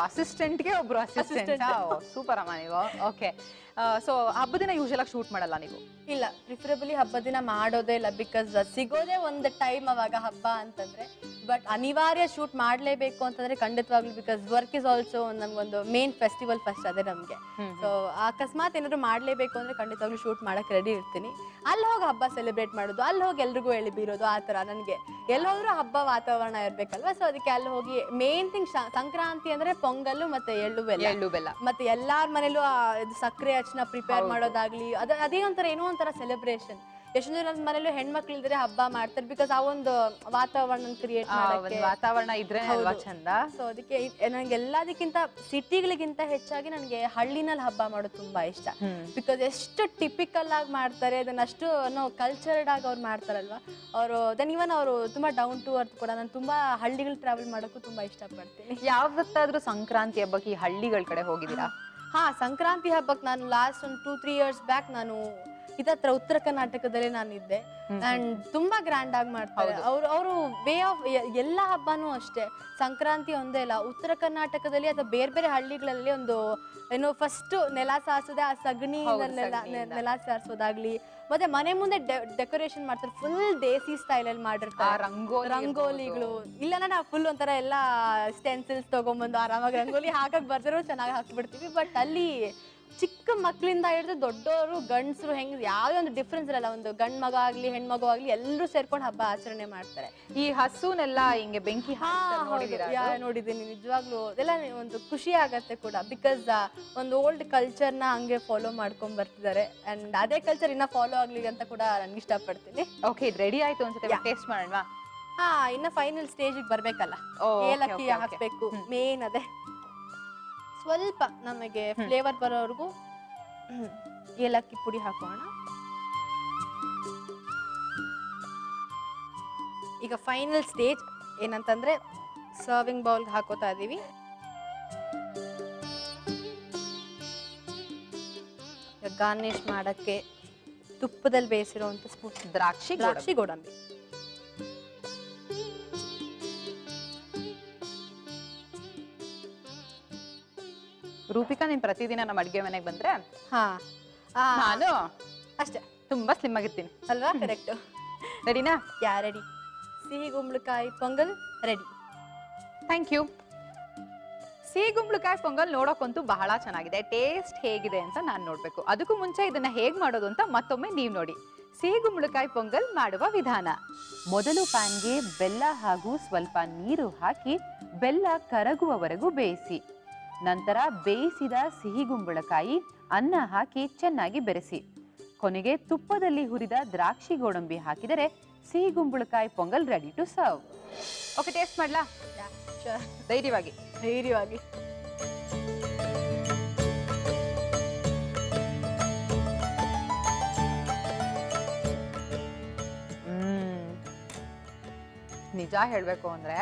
ಅಸಿಸ್ಟೆಂಟ್ಗೆ ಒಬ್ರು ಅಸಿಸ್ಟೆಂಟ್. ಸೂಪರ್ ಅಮ್ಮ ನೀವು. ಓಕೆ, ಸೊ ಹಬ್ಬದ ದಿನ ಯೂಶಲ್ ಆಗಿ ಶೂಟ್ ಮಾಡಲ್ಲ ನೀವು? ಇಲ್ಲ, ಪ್ರಿಫರಬಲಿ ಹಬ್ಬದ ದಿನ ಮಾಡೋದೇ ಇಲ್ಲ. ಬಿಕಾಸ್ ಸಿಗೋದೇ ಒಂದು ಟೈಮ್ ಅವಾಗ ಹಬ್ಬ ಅಂತಂದ್ರೆ. ಬಟ್ ಅನಿವಾರ್ಯ ಶೂಟ್ ಮಾಡಲೇಬೇಕು ಅಂತಂದ್ರೆ ಖಂಡಿತವಾಗ್ಲು, ಬಿಕಾಸ್ ವರ್ಕ್ ಇಸ್ ಆಲ್ಸೋ ನಮ್ಗೊಂದು ಮೇನ್ ಫೆಸ್ಟಿವಲ್ ಫಸ್ಟ್ ಅದೇ ನಮ್ಗೆ. ಸೊ ಅಕಸ್ಮಾತ್ ಏನಾದ್ರು ಮಾಡ್ಲೇಬೇಕು ಅಂದ್ರೆ ಖಂಡಿತವಾಗ್ಲು ಶೂಟ್ ಮಾಡಕ್ ರೆಡಿ ಇರ್ತೀನಿ. ಅಲ್ಲಿ ಹೋಗಿ ಹಬ್ಬ ಸೆಲೆಬ್ರೇಟ್ ಮಾಡೋದು, ಅಲ್ಲಿ ಹೋಗಿ ಎಲ್ರಿಗೂ ಎಳಿಬೀರೋದು, ಆ ತರ ನನಗೆ ಎಲ್ಲಿ ಹೋದ್ರೂ ಹಬ್ಬ ವಾತಾವರಣ ಇರ್ಬೇಕಲ್ವಾ. ಸೊ ಅದಕ್ಕೆ ಅಲ್ಲಿ ಹೋಗಿ ಮೇನ್ ಥಿಂಗ್ ಸಂಕ್ರಾಂತಿ ಅಂದ್ರೆ ಪೊಂಗಲ್ಲು ಮತ್ತೆ ಎಳ್ಳು ಬೆಲ್ಲ ಮತ್ತೆ ಎಲ್ಲಾರ ಮನೇಲೂ ಇದು ಸಕ್ಕರೆ ಅಚ್ಚನ ಪ್ರಿಪೇರ್ ಮಾಡೋದಾಗ್ಲಿ, ಅದೇ ಒಂಥರ ಏನೋ ಒಂಥರ ಸೆಲೆಬ್ರೇಷನ್. ಎಷ್ಟೊಂದು ಜನ ಮನೇಲಿ ಹೆಣ್ಮಕ್ಳು ಇಲ್ದ್ರೆ ಹಬ್ಬ ಮಾಡ್ತಾರೆ. ಬಿಕಾಸ್ ಆ ಒಂದು ವಾತಾವರಣ ಕ್ರಿಯೇಟ್ ಮಾಡಕ್ಕೆ ವಾತಾವರಣ ಇದ್ರೆ ಚಂದ. ಸೊ ಅದಕ್ಕೆ ನನಗೆ ಎಲ್ಲದಕ್ಕಿಂತ ಸಿಟಿಗಳಿಗಿಂತ ಹೆಚ್ಚಾಗಿ ನನಗೆ ಹಳ್ಳಿನಲ್ಲಿ ಹಬ್ಬ ಮಾಡೋದು ತುಂಬಾ ಇಷ್ಟ. ಬಿಕಾಸ್ ಎಷ್ಟು ಟಿಪಿಕಲ್ ಆಗಿ ಮಾಡ್ತಾರೆ, ಅದನ್ನ ಅಷ್ಟು ಕಲ್ಚರ್ಡ್ ಆಗಿ ಅವ್ರು ಮಾಡ್ತಾರಲ್ವಾ ಅವರು. ದೆನ್ ಇವನ್ ಅವರು ತುಂಬಾ ಡೌನ್ ಟು ಅರ್ತ್ ಕೂಡ. ನಾನು ತುಂಬಾ ಹಳ್ಳಿಗಳು ಟ್ರಾವೆಲ್ ಮಾಡೋಕ್ಕೂ ತುಂಬಾ ಇಷ್ಟಪಡ್ತೀನಿ. ಯಾವತ್ತಾದ್ರೂ ಸಂಕ್ರಾಂತಿ ಹಬ್ಬಕ್ಕೆ ಈ ಹಳ್ಳಿಗಳ ಕಡೆ ಹೋಗಿದ್ದೀರಾ? ಹಾ, ಸಂಕ್ರಾಂತಿ ಹಬ್ಬಕ್ಕೆ ನಾನು ಲಾಸ್ಟ್ ಒಂದು 2-3 years ಬ್ಯಾಕ್ ನಾನು ಇದತ್ರ ಉತ್ತರ ಕರ್ನಾಟಕದಲ್ಲೇ ನಾನಿದ್ದೆ. ಅಂಡ್ ತುಂಬಾ ಗ್ರ್ಯಾಂಡ್ ಆಗಿ ಮಾಡ್ತಾರೆ ಅವರು ವೇ ಆಫ್ ಎಲ್ಲ ಹಬ್ಬನೂ ಅಷ್ಟೇ. ಸಂಕ್ರಾಂತಿ ಒಂದೇ ಇಲ್ಲ, ಉತ್ತರ ಕರ್ನಾಟಕದಲ್ಲಿ ಅಥವಾ ಬೇರೆ ಬೇರೆ ಹಳ್ಳಿಗಳಲ್ಲಿ ಒಂದು ಏನೋ ಫಸ್ಟ್ ನೆಲ ಸಾರಿಸೋದೆ ಆ ಸಗಣಿ ನೆಲ ಸಾರಿಸೋದಾಗ್ಲಿ, ಮತ್ತೆ ಮನೆ ಮುಂದೆ ಡೆಕೋರೇಷನ್ ಮಾಡ್ತಾರೆ. ಫುಲ್ ದೇಸಿ ಸ್ಟೈಲ್ ಅಲ್ಲಿ ಮಾಡಿರ್ತಾರೆ ರಂಗೋಲಿಗಳು. ಇಲ್ಲ ನಾವು ಫುಲ್ ಒಂಥರ ಎಲ್ಲ ಸ್ಟೆನ್ಸಿಲ್ಸ್ ತಗೊಂಡ್ಬಂದು ಆರಾಮಾಗಿ ರಂಗೋಲಿ ಹಾಕಕ್ ಬರ್ದಿರೋ ಚೆನ್ನಾಗಿ ಹಾಕ್ಬಿಡ್ತೀವಿ. ಬಟ್ ಅಲ್ಲಿ ಚಿಕ್ಕ ಮಕ್ಕಳಿಂದ ಹಿಡಿದು ದೊಡ್ಡವರು ಗಂಡಸರು ಹೆಂಗ್ ಯಾವ್ದೇ ಒಂದು ಡಿಫ್ರೆನ್ಸ್ ಇರಲ್ಲ. ಒಂದು ಗಂಡ್ ಮಗ ಆಗ್ಲಿ ಹೆಣ್ಮಗು ಆಗ್ಲಿ ಎಲ್ಲರೂ ಸೇರ್ಕೊಂಡು ಹಬ್ಬ ಆಚರಣೆ ಮಾಡ್ತಾರೆ. ಈ ಹಸುನೆಲ್ಲ ಹಿಂಗೆ ಬೆಂಕಿ ನೋಡಿದ್ದೀನಿ. ನಿಜವಾಗ್ಲೂ ಅದೆಲ್ಲ ಒಂದು ಖುಷಿ ಆಗತ್ತೆ ಕೂಡ. ಬಿಕಾಸ್ ಒಂದು ಓಲ್ಡ್ ಕಲ್ಚರ್ನ ಹಂಗೆ ಫಾಲೋ ಮಾಡ್ಕೊಂಡ್ ಬರ್ತಿದ್ದಾರೆ. ಅಂಡ್ ಅದೇ ಕಲ್ಚರ್ ಇನ್ನ ಫಾಲೋ ಆಗ್ಲಿ ಅಂತ ಕೂಡ ನನ್ಗೆ ಇಷ್ಟಪಡ್ತೀನಿ. ಓಕೆ, ಇದು ರೆಡಿ ಆಯ್ತು ಅನ್ಸುತ್ತೆ, ಟೇಸ್ಟ್ ಮಾಡೋಣ. ಹಾ, ಇನ್ನ ಫೈನಲ್ ಸ್ಟೇಜಿಗೆ ಬರ್ಬೇಕಲ್ಲ, ಏಲಕ್ಕಿ ಹಾಕ್ಬೇಕು ಮೇನ್. ಅದೇ ಸ್ವಲ್ಪ ನಮಗೆ ಫ್ಲೇವರ್ ಬರೋವರೆಗೂ ಏಲಕ್ಕಿ ಪುಡಿ ಹಾಕೋಣ. ಈಗ ಫೈನಲ್ ಸ್ಟೇಜ್ ಏನಂತಂದ್ರೆ ಸರ್ವಿಂಗ್ ಬೌಲ್ಗೆ ಹಾಕೋತಾ ಇದೀವಿ. ಗಾರ್ನಿಶ್ ಮಾಡಕ್ಕೆ ತುಪ್ಪದಲ್ಲಿ ಬೇಯಿಸಿರುವಂತ ದ್ರಾಕ್ಷಿ ಗೋಡಂಬಿ. ರೂಪಿಕಾ, ನೀನ್ ಪ್ರತಿದಿನ ನಮ್ಮ ಅಡ್ಗೆ ಮನೆಗೆ ಬಂದ್ರೆ ನಾನು ಅಷ್ಟೇ ತುಂಬಾ ಸ್ಲಿಮ್ ಆಗಿರ್ತೀನಿ ಅಲ್ವಾ? ಕರೆಕ್ಟ್. ರೆಡಿನಾ? ರೆಡಿ. ಸಿಹಿ ಗುಂಬಳಕಾಯಿ ಪೊಂಗಲ್ ರೆಡಿ. Thank you. ಸಿಹಿ ಗುಂಬಳಕಾಯಿ ಪೊಂಗಲ್ ನೋಡೋಕ್ಕಂತೂ ಬಹಳ ಚೆನ್ನಾಗಿದೆ. ಟೇಸ್ಟ್ ಹೇಗಿದೆ ಅಂತ ನಾನು ನೋಡ್ಬೇಕು. ಅದಕ್ಕೂ ಮುಂಚೆ ಇದನ್ನ ಹೇಗ್ ಮಾಡೋದು ಅಂತ ಮತ್ತೊಮ್ಮೆ ನೀವು ನೋಡಿ. ಸಿಹಿ ಗುಂಬಳಕಾಯಿ ಪೊಂಗಲ್ ಮಾಡುವ ವಿಧಾನ: ಮೊದಲು ಪ್ಯಾನ್ಗೆ ಬೆಲ್ಲ ಹಾಗೂ ಸ್ವಲ್ಪ ನೀರು ಹಾಕಿ ಬೆಲ್ಲ ಕರಗುವವರೆಗೂ ಬೇಯಿಸಿ. ನಂತರ ಬೇಯಿಸಿದ ಸಿಹಿ ಗುಂಬಳಕಾಯಿ, ಅನ್ನ ಹಾಕಿ ಚೆನ್ನಾಗಿ ಬೆರೆಸಿ. ಕೊನೆಗೆ ತುಪ್ಪದಲ್ಲಿ ಹುರಿದ ದ್ರಾಕ್ಷಿ ಗೋಡಂಬಿ ಹಾಕಿದರೆ ಸಿಹಿ ಗುಂಬಳಕಾಯಿ pongal ready to serve. Okay, taste ಮಾಡ್ಲಾ? ಧೈರ್ಯವಾಗಿ. ನಿಜ ಹೇಳ್ಬೇಕು ಅಂದ್ರೆ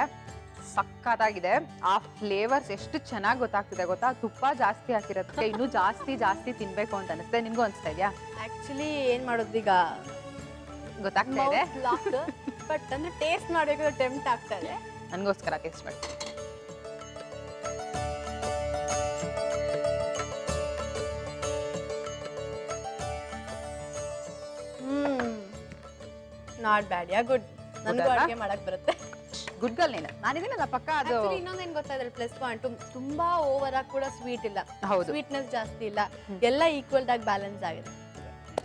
ಸಕ್ಕತ್ತಾಗಿದೆ. ಆ ಫ್ಲೇವರ್ಸ್ ಎಷ್ಟು ಚೆನ್ನಾಗಿ ಗೊತ್ತಾಗ್ತಿದೆ ಗೊತ್ತಾ? ತುಪ್ಪ ಜಾಸ್ತಿ ಹಾಕಿರೋದಕ್ಕೆ ಇನ್ನೂ ಜಾಸ್ತಿ ತಿನ್ಬೇಕು ಅಂತ ಅನಿಸ್ತದೆ. ನಿಮ್ಗೂ ಅನಿಸ್ತಾ ಇದೆಯಾ? ಆಕ್ಚುಲಿ ಏನ್ ಮಾಡೋದು ಈಗ ಗೊತ್ತಾಗ್ತಾ ಇದೆ, ಬಟ್ ಅಂದ್ರೆ ಟೇಸ್ಟ್ ಮಾಡ್ಬೇಕಾದ್ರೆ ಟೆಂಪ್ಟ್ ಆಗ್ತಾ ಇದೆ. ನನಗೋಸ್ಕರ ಟೇಸ್ಟ್ ಮಾಡಿ. Not bad yeah good. ನನಗೂ ಅಡುಗೆ ಮಾಡಕ್ ಬರುತ್ತೆ. ಗುಡ್ ಗರ್ಲ್ ನೀನು. ನಾನಿದ್ದೀನಲ್ಲ ಪಕ್ಕ ಅದು. ಇನ್ನೊಂದೇನ್ ಗೊತ್ತಾದ್ರೆ ಪ್ಲಸ್ ಪಾಯಿಂಟ್, ತುಂಬಾ ಓವರ್ ಆಗಿ ಕೂಡ ಸ್ವೀಟ್ ಇಲ್ಲ, ಹೌದು, ಸ್ವೀಟ್ನೆಸ್ ಜಾಸ್ತಿ ಇಲ್ಲ, ಎಲ್ಲ ಈಕ್ವಲ್ ಆಗಿ ಬ್ಯಾಲೆನ್ಸ್ ಆಗಿದೆ.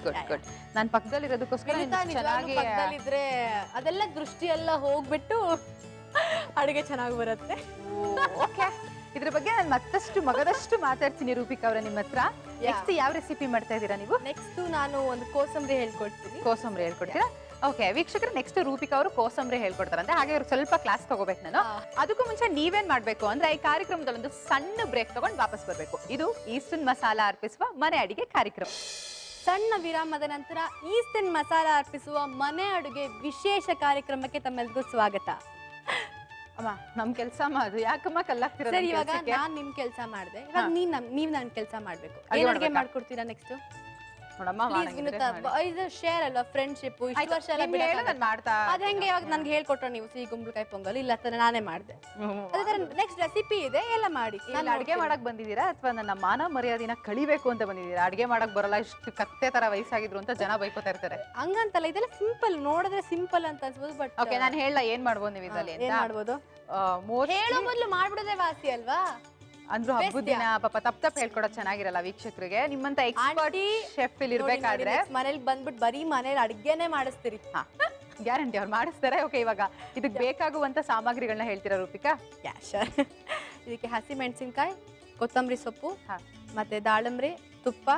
Good good. ನಾನು ಪಕ್ಕದಲ್ಲಿ ಇರೋದಕ್ಕೋಸ್ಕರ ಚೆನ್ನಾಗಿ ಪಕ್ಕದಲ್ಲಿದ್ರೆ ಅದೆಲ್ಲ ದೃಷ್ಟಿ ಎಲ್ಲ ಹೋಗ್ಬಿಟ್ಟು ಅಡುಗೆ ಚೆನ್ನಾಗಿ ಬರುತ್ತೆ. ಓಕೆ, ಇದ್ರ ಬಗ್ಗೆ ನಾನು ಮತ್ತಷ್ಟು ಮಗದಷ್ಟು ಮಾತಾಡ್ತೀನಿ ರೂಪಿಕಾ ಅವರ ನಿಮ್ಮ ಹತ್ರ. ನೆಕ್ಸ್ಟ್ ಯಾವ ರೆಸಿಪಿ ಮಾಡ್ತಾ ಇದ್ದೀರಾ ನೀವು? ನೆಕ್ಸ್ಟ್ ನಾನು ಒಂದು ಕೋಸಂಬರಿ ಹೇಳ್ಕೊಡ್ತೀನಿ. ಕೋಸಂಬರಿ ಹೇಳ್ಕೊಡ್ತೀರಾ? ಓಕೆ ವೀಕ್ಷಕರು, ನೆಕ್ಸ್ಟ್ ರೂಪಿಕಾ ಅವರು ಕೋಸಂಬರಿ ಹೇಳ್ಕೊಡ್ತಾರಂತೆ. ಹಾಗೆ ಅವ್ರಿಗೆ ಸ್ವಲ್ಪ ಕ್ಲಾಸ್ ತಗೋಬೇಕು ನಾನು. ಅದಕ್ಕೂ ಮುಂಚೆ ನೀವೇನ್ ಮಾಡ್ಬೇಕು ಅಂದ್ರೆ ಈ ಕಾರ್ಯಕ್ರಮದಲ್ಲಿ ಒಂದು ಸಣ್ಣ ಬ್ರೇಕ್ ತಗೊಂಡು ವಾಪಸ್ ಬರ್ಬೇಕು. ಇದು ಈಸ್ಟರ್ನ್ ಮಸಾಲಾ ಅರ್ಪಿಸುವ ಮನೆ ಅಡಿಗೆ ಕಾರ್ಯಕ್ರಮ. ಸಣ್ಣ ವಿರಾಮದ ನಂತರ ಈಸ್ಟರ್ನ್ ಮಸಾಲಾ ಅರ್ಪಿಸುವ ಮನೆ ಅಡುಗೆ ವಿಶೇಷ ಕಾರ್ಯಕ್ರಮಕ್ಕೆ ತಮ್ಮೆಲ್ಲರಿಗೂ ಸ್ವಾಗತ. ಅಮ್ಮ ನಮ್ ಕೆಲ್ಸ ಅದು ಯಾಕಮ್ಮ ಕಲ್ಲಾಗ್ತೀರ? ಸರಿ, ಇವಾಗ ನಾನ್ ನಿಮ್ ಕೆಲಸ ಮಾಡಿದೆ, ಇವಾಗ ನೀವ್ ನನ್ ಕೆಲಸ ಮಾಡ್ಬೇಕು. ಏನ್ ಅಡುಗೆ ಮಾಡ್ಕೊಡ್ತೀರಾ ನೆಕ್ಸ್ಟ್? ಇದು ಶೇರ್ ಅಲ್ವಾ, ಫ್ರೆಂಡ್ಶಿಪ್. ಇಷ್ಟು ವರ್ಷ ಎಲ್ಲ ಅದ್ ಹೆಂಗೆ ಇವಾಗ ನನ್ಗೆ ಹೇಳ್ಕೊಟ್ರ ನೀವು ಸಿಹಿ ಕುಂಬಳಕಾಯಿ ಪೊಂಗಲ್? ಇಲ್ಲ ತರ ನಾನೇ ಮಾಡಿದೆ. ಅದೇ ತರ ನೆಕ್ಸ್ಟ್ ರೆಸಿಪಿ ಇದೆ, ಎಲ್ಲ ಮಾಡಿ. ನಾನು ಅಡ್ಗೆ ಮಾಡಕ್ ಬಂದಿದ್ದೀರಾ ಅಥವಾ ನನ್ನ ಮಾನ ಮರ್ಯಾದಿನ ಕಳಿಬೇಕು ಅಂತ ಬಂದಿದ್ದೀರಾ? ಅಡ್ಗೆ ಮಾಡಕ್ ಬರಲ್ಲ, ಇಷ್ಟು ಕತ್ತೆ ತರ ವಯಸ್ಸಾಗಿದ್ರು ಅಂತ ಜನ ಬೈಕೋತಾ ಇರ್ತಾರೆ. ಹಂಗಂತಲ್ಲ, ಇದೆಲ್ಲ ಸಿಂಪಲ್, ನೋಡಿದ್ರೆ ಸಿಂಪಲ್ ಅಂತ ಅನ್ಸ್ಬೋದು. ಬಟ್ ಓಕೆ, ನಾನು ಹೇಳ ಏನ್ ಮಾಡ್ಬೋದು ನೀವು ಇದರಲ್ಲಿ? ಏನ್ ಮಾಡ್ಬೋದು ಹೇಳೋ ಮೊದ್ಲು ಮಾಡ್ಬಿಡೋದೇ ವಾಸಿ ಅಲ್ವಾ? ಅಂದ್ರು ಹಬ್ಬದ ದಿನ ಪಾಪ ತಪ್ಪ ಹೇಳ್ಕೊಡೋದು ಚೆನ್ನಾಗಿರಲ್ಲ ವೀಕ್ಷಕರಿಗೆ. ನಿಮ್ಮಂತ ಎಕ್ಸ್ಪರ್ಟ್ ಶೆಫ್ ಇಲ್ಲಿ ಇರ್ಬೇಕಾದ್ರೆ ಮನೇಲಿ ಬಂದ್ಬಿಟ್ಟು ಬರೀ ಮನೇಲಿ ಅಡ್ಗೆನೆ ಮಾಡಿಸ್ತೀರಿ. ಗ್ಯಾರಂಟಿ ಅವ್ರು ಮಾಡಿಸ್ತಾರೆ. ಓಕೆ, ಇವಾಗ ಇದಕ್ಕೆ ಬೇಕಾಗುವಂತ ಸಾಮಗ್ರಿಗಳನ್ನ ಹೇಳ್ತೀರಾ ರೂಪಿಕಾ? ಇದಕ್ಕೆ ಹಸಿ ಮೆಣಸಿನ್ಕಾಯಿ, ಕೊತ್ತಂಬರಿ ಸೊಪ್ಪು, ಮತ್ತೆ ದಾಳಂಬ್ರಿ, ತುಪ್ಪ,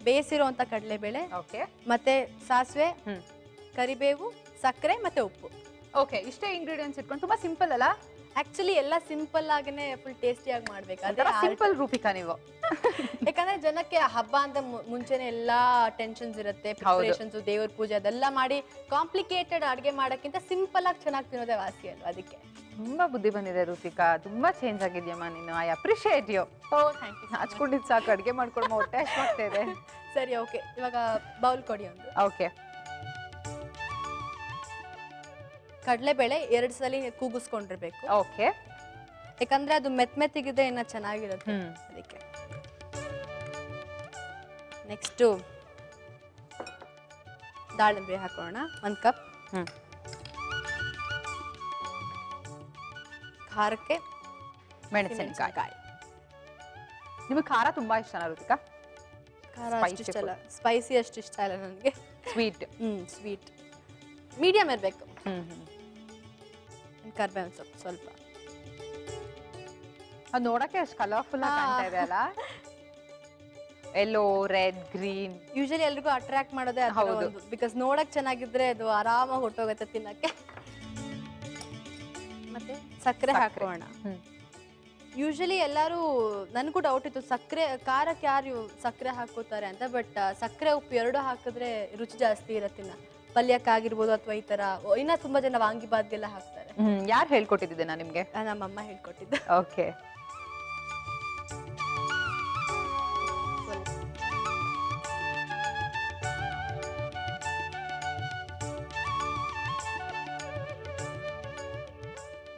ಬೇಯಿಸಿರುವಂತ ಕಡಲೆಬೇಳೆ, ಓಕೆ, ಮತ್ತೆ ಸಾಸಿವೆ, ಕರಿಬೇವು, ಸಕ್ಕರೆ ಮತ್ತೆ ಉಪ್ಪು. ಓಕೆ, ಇಷ್ಟೇ ಇಂಗ್ರೀಡಿಯೆಂಟ್ಸ್ ಇಟ್ಕೊಂಡು ತುಂಬಾ ಸಿಂಪಲ್ ಅಲ್ಲ? ಆಕ್ಚುಲಿ ಎಲ್ಲ ಸಿಂಪಲ್ ಆಗೇನೆ ಫುಲ್ ಟೇಸ್ಟಿಯಾಗಿ ಮಾಡ್ಬೇಕು. ಸಿಂಪಲ್ ರೂಪಿಕಾ ನೀವು. ಯಾಕಂದ್ರೆ ಜನಕ್ಕೆ ಹಬ್ಬ ಅಂತ ಮುಂಚೆನೆ ಎಲ್ಲಾ ಟೆನ್ಷನ್ಸ್ ಇರುತ್ತೆ, ಪ್ರಿಪರೇಷನ್ಸ್, ದೇವ್ರ ಪೂಜೆ ಅದೆಲ್ಲ ಮಾಡಿ ಕಾಂಪ್ಲಿಕೇಟೆಡ್ ಅಡ್ಗೆ ಮಾಡಕ್ಕಿಂತ ಸಿಂಪಲ್ ಆಗಿ ಚೆನ್ನಾಗಿ ತಿನ್ನೋದೇ ವಾಸಿ ಅಲ್ವಾ? ಅದಕ್ಕೆ ತುಂಬಾ ಬುದ್ಧಿ ಬಂದಿದೆ ರೂಪಿಕಾ, ತುಂಬಾ ಚೇಂಜ್ ಆಗಿದ್ಯಮ್ಮ ನೀನು. I appreciate you. Thank you. ಹಚ್ಕೊಂಡಿದ್ ಸಾಕು, ಅಡ್ಗೆ ಮಾಡ್ಕೊಂಡು ಹೊಟ್ಟೆ ಅಷ್ಟಾಗ್ತಾ ಇದೆ. ಸರಿ, ಓಕೆ, ಇವಾಗ ಬೌಲ್ ಕೊಡಿ ಒಂದು. ಓಕೆ, ಕಡಲೆಬೇಳೆ 2 ಸಲ ಕೂಗಿಸ್ಕೊಂಡಿರ್ಬೇಕು. ಓಕೆ, ಯಾಕಂದ್ರೆ ಅದು ಮೆತ್ತಗಿದ್ರೆ ಇನ್ನ ಚೆನ್ನಾಗಿರುತ್ತೆ ಅದಕ್ಕೆ. ನೆಕ್ಸ್ಟ್ ದಾಳಿಂಬೆ ಹಾಕೋಣ, 1 ಕಪ್. ಖಾರಕ್ಕೆ ಮೆಣಸಿನಕಾಯಿ. ನಿಮಗೆ ಖಾರ ತುಂಬಾ ಇಷ್ಟನಾ ರೂಪಿಕಾ? ಖಾರ ಅಷ್ಟು ಇಷ್ಟ ಇಲ್ಲ, ಸ್ಪೈಸಿ ಅಷ್ಟು ಇಷ್ಟ ಇಲ್ಲ ನನಗೆ. ಸ್ವೀಟ್? ಸ್ವೀಟ್ ಮೀಡಿಯಂ ಇರಬೇಕು. ಕರ್ಬೇವಿನ ಸೊಪ್ಪು ಸ್ವಲ್ಪ. ಅದು ನೋಡಕ್ಕೆ ಅಷ್ಟು ಕಲರ್ಫುಲ್ ಆಗಿ ಕಾಣ್ತಾ ಇದೆ ಅಲ್ಲ? Yellow, red, green. ಯೂಶಲಿ ಎಲ್ರಿಗೂ ಅಟ್ರಾಕ್ಟ್ ಮಾಡೋದೇ ಅದು, ಬಿಕಾಸ್ ನೋಡಕ್ ಚೆನ್ನಾಗಿದ್ರೆ ಅದು ಆರಾಮಾಗಿ ಹೊಟ್ಟೋಗುತ್ತೆ ತಿನ್ನಕ್ಕೆ. ಮತ್ತೆ ಸಕ್ಕರೆ ಹಾಕೋಣ. ಯೂಶಲಿ ಎಲ್ಲರೂ, ನನಗೂ ಡೌಟ್ ಇತ್ತು ಸಕ್ಕರೆ ಖಾರಕ್ಕೆ ಯಾರು ಸಕ್ಕರೆ ಹಾಕೋತಾರೆ ಅಂತ. ಬಟ್ ಸಕ್ಕರೆ ಉಪ್ಪು 2 ಹಾಕಿದ್ರೆ ರುಚಿ ಜಾಸ್ತಿ ಇರತ್ತಿನ, ಪಲ್ಯಕ್ಕಾಗಿರ್ಬೋದು ಅಥವಾ ಈ ತರ. ಇನ್ನ ತುಂಬಾ ಜನ ವಾಂಗಿಬಾತ್ಗೆಲ್ಲ ಹಾಕ್ತಾರೆ. ಯಾರು ಹೇಳ್ಕೊಟ್ಟಿದ್ದೆ ನಾನು ನಿಮ್ಗೆ? ನಮ್ಮಮ್ಮ ಹೇಳ್ಕೊಟ್ಟಿದ್ದೆ. ಓಕೆ,